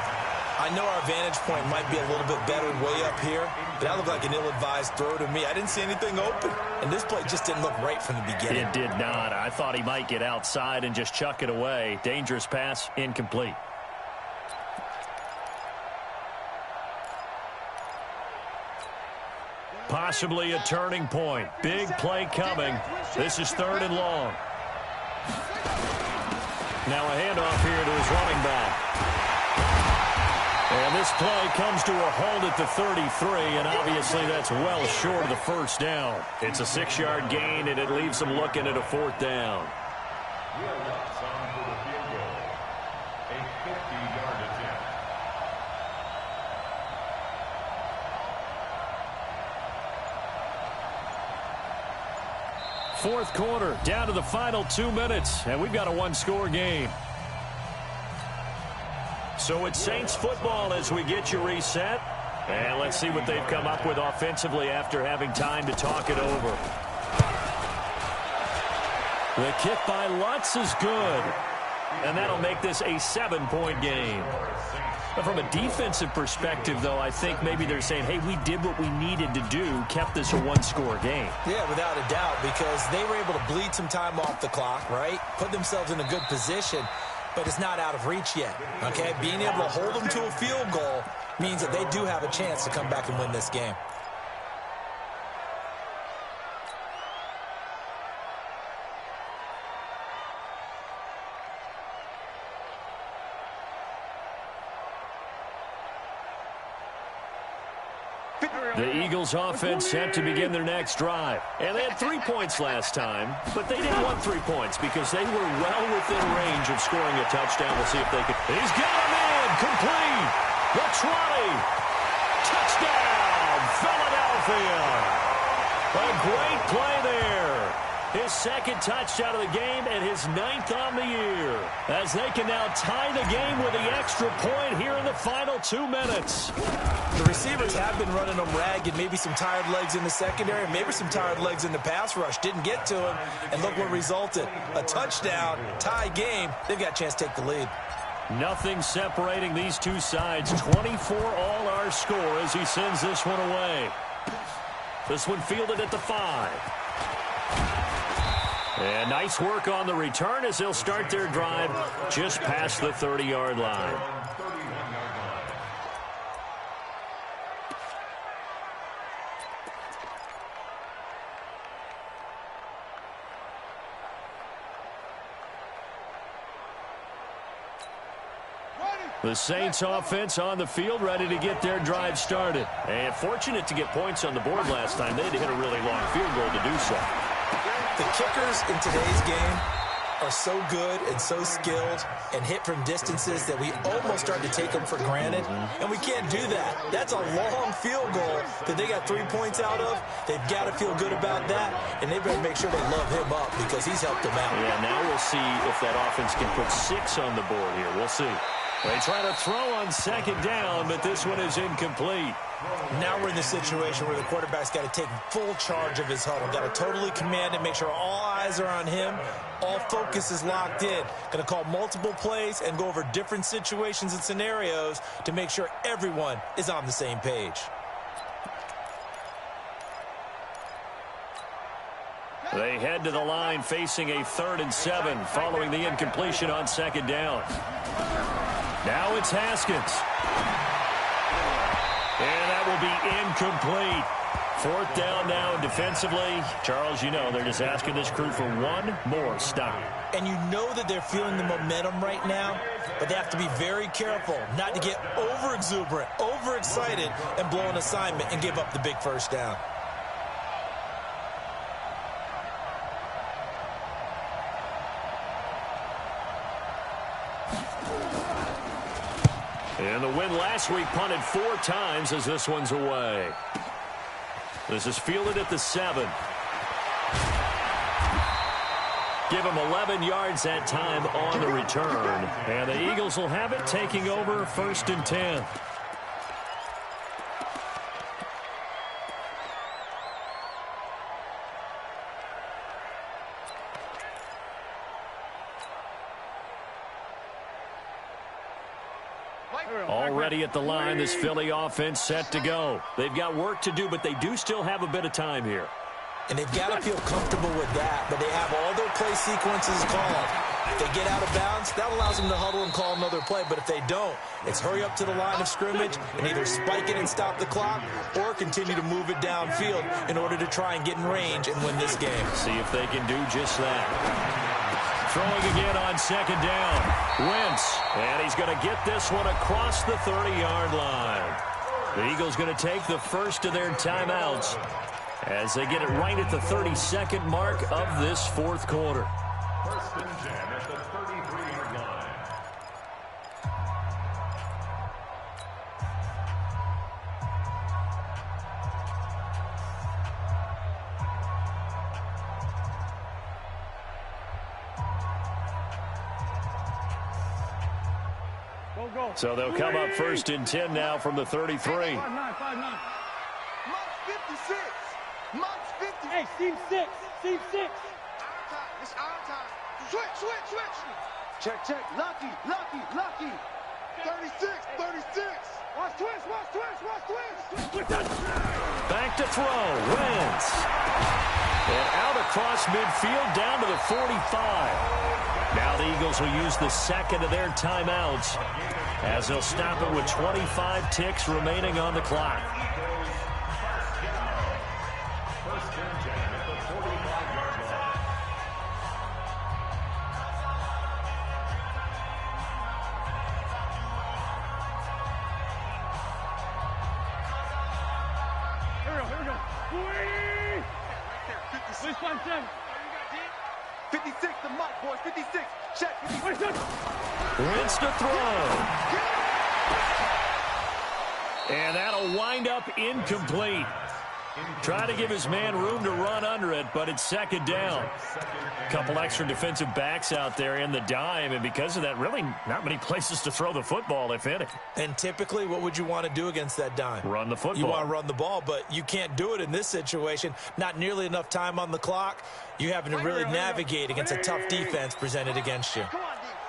Speaker 3: I know our vantage point might be a little bit better way up here, but that looked like an ill-advised throw to me. I didn't see anything open, and this play just didn't look right from the beginning.
Speaker 1: It did not. I thought he might get outside and just chuck it away. Dangerous pass, incomplete. Possibly a turning point. Big play coming. This is 3rd and long. Now a handoff here to his running back. And this play comes to a halt at the 33, and obviously that's well short of the first down. It's a 6-yard gain, and it leaves them looking at a 4th down.
Speaker 5: A 50-yard attempt.
Speaker 1: Fourth quarter, down to the final 2 minutes, and we've got a 1-score game. So it's Saints football as we get you reset. And let's see what they've come up with offensively after having time to talk it over. The kick by Lutz is good. And that'll make this a 7-point game. But from a defensive perspective, though, I think maybe they're saying, hey, we did what we needed to do, kept this a 1-score game.
Speaker 3: Yeah, without a doubt, because they were able to bleed some time off the clock, right? Put themselves in a good position. But it's not out of reach yet, okay? Being able to hold them to a field goal means that they do have a chance to come back and win this game.
Speaker 1: The Eagles offense set to begin their next drive. And they had 3 points last time, but they didn't want 3 points because they were well within range of scoring a touchdown. We'll see if they can. He's got him in. Complete. The trolley. Touchdown, Philadelphia. A great play there. His 2nd touchdown of the game and his 9th on the year. As they can now tie the game with the extra point here in the final 2 minutes.
Speaker 3: The receivers have been running them ragged. Maybe some tired legs in the secondary, maybe some tired legs in the pass rush. Didn't get to him, and look what resulted. A touchdown, tie game. They've got a chance to take the lead.
Speaker 1: Nothing separating these two sides. 24 all our score as he sends this one away. This one fielded at the 5. And nice work on the return as they'll start their drive just past the 30-yard line. The Saints offense on the field, ready to get their drive started. And fortunate to get points on the board last time. They had to hit a really long field goal to do so.
Speaker 3: The kickers in today's game are so good and so skilled and hit from distances that we almost start to take them for granted, and we can't do that. That's a long field goal that they got 3 points out of. They've got to feel good about that, and they better make sure they love him up because he's helped them out.
Speaker 1: Yeah, now we'll see if that offense can put 6 on the board here. We'll see. They try to throw on 2nd down, but this one is incomplete.
Speaker 3: Now we're in the situation where the quarterback's got to take full charge of his huddle. Got to totally command it, make sure all eyes are on him. All focus is locked in. Going to call multiple plays and go over different situations and scenarios to make sure everyone is on the same page.
Speaker 1: They head to the line facing a 3rd and 7 following the incompletion on 2nd down. Now it's Haskins. And that will be incomplete. 4th down now defensively. Charles, you know, they're just asking this crew for one more stop.
Speaker 3: And you know that they're feeling the momentum right now, but they have to be very careful not to get over-exuberant, over-excited, and blow an assignment and give up the big first down.
Speaker 1: And the win last week punted 4 times as this one's away. This is fielded at the 7. Give him 11 yards that time on the return. And the Eagles will have it taking over 1st and 10. Already at the line, this Philly offense set to go. They've got work to do, but they do still have a bit of time here.
Speaker 3: And they've got to feel comfortable with that, but they have all their play sequences called. If they get out of bounds, that allows them to huddle and call another play. But if they don't, it's hurry up to the line of scrimmage and either spike it and stop the clock or continue to move it downfield in order to try and get in range and win this game.
Speaker 1: See if they can do just that. Throwing again on second down. Wentz, and he's going to get this one across the 30-yard line. The Eagles going to take the first of their timeouts as they get it right at the 32nd mark of this fourth quarter.
Speaker 5: First and 10 at the 33-yard line.
Speaker 1: So they'll come up first and 10 now from the 33.
Speaker 4: 5-9, 5-9.
Speaker 2: Months 56. Months 50.
Speaker 4: Hey, seam 6. Seam 6.
Speaker 2: It's our time. Switch. Check. Lucky. 36. Watch twist.
Speaker 1: Back to throw. Wentz. And out across midfield down to the 45. Now the Eagles will use the second of their timeouts as they'll stop it with 25 ticks remaining on the clock.
Speaker 5: First and 10 at the 45-yard line.
Speaker 4: Here we go.
Speaker 2: 56.
Speaker 4: 6-5-7.
Speaker 2: 56, the mic, boys. 56. Check. 56.
Speaker 1: Wentz to throw. And that'll wind up incomplete. Try to give his man room to run under it, but it's second down. A couple extra defensive backs out there in the dime, and because of that, really not many places to throw the football, if any.
Speaker 3: And typically, what would you want to do against that dime?
Speaker 1: Run the football.
Speaker 3: You want to run the ball, but you can't do it in this situation. Not nearly enough time on the clock. You having to really navigate against a tough defense presented against you.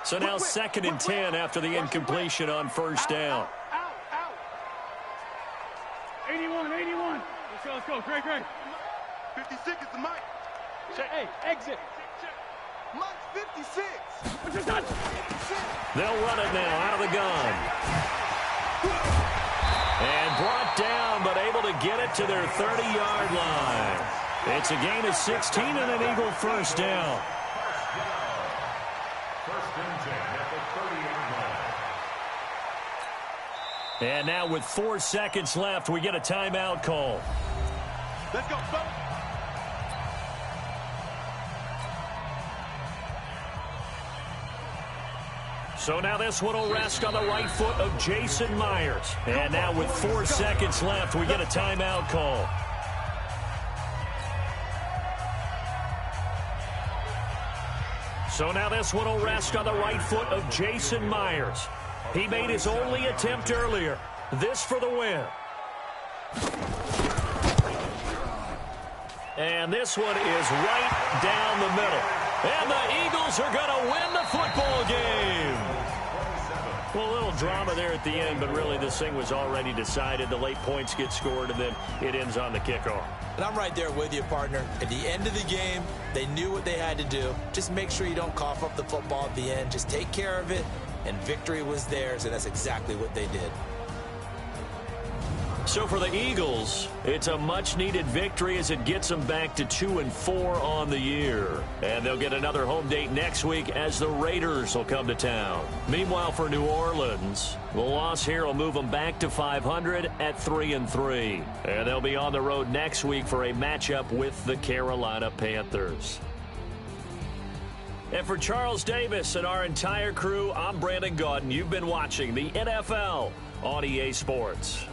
Speaker 1: So now second and 10 after the incompletion on first down.
Speaker 2: Out.
Speaker 4: 81. Let's go. Great.
Speaker 2: 56 is the mic.
Speaker 4: Hey, exit.
Speaker 2: Months 56.
Speaker 1: They'll run it now out of the gun. And brought down, but able to get it to their 30-yard line. It's a gain of 16 and an Eagle first down.
Speaker 5: First and 10 at the 30-yard line.
Speaker 1: And now with 4 seconds left, we get a timeout call.
Speaker 2: Let's go, fellas.
Speaker 1: So now this one will rest on the right foot of Jason Myers. And now with 4 seconds left, we get a timeout call. So now this one will rest on the right foot of Jason Myers. He made his only attempt earlier. This for the win. And this one is right down the middle. And the Eagles are going to win the football game. Well, a little drama there at the end, but really this thing was already decided. The late points get scored, and then it ends on the kickoff.
Speaker 3: And I'm right there with you, partner. At the end of the game, they knew what they had to do. Just make sure you don't cough up the football at the end. Just take care of it, and victory was theirs, and that's exactly what they did.
Speaker 1: So for the Eagles, it's a much-needed victory as it gets them back to 2-4 on the year. And they'll get another home date next week as the Raiders will come to town. Meanwhile, for New Orleans, the loss here will move them back to 500 at 3-3. And they'll be on the road next week for a matchup with the Carolina Panthers. And for Charles Davis and our entire crew, I'm Brandon Gaudin. You've been watching the NFL on EA Sports.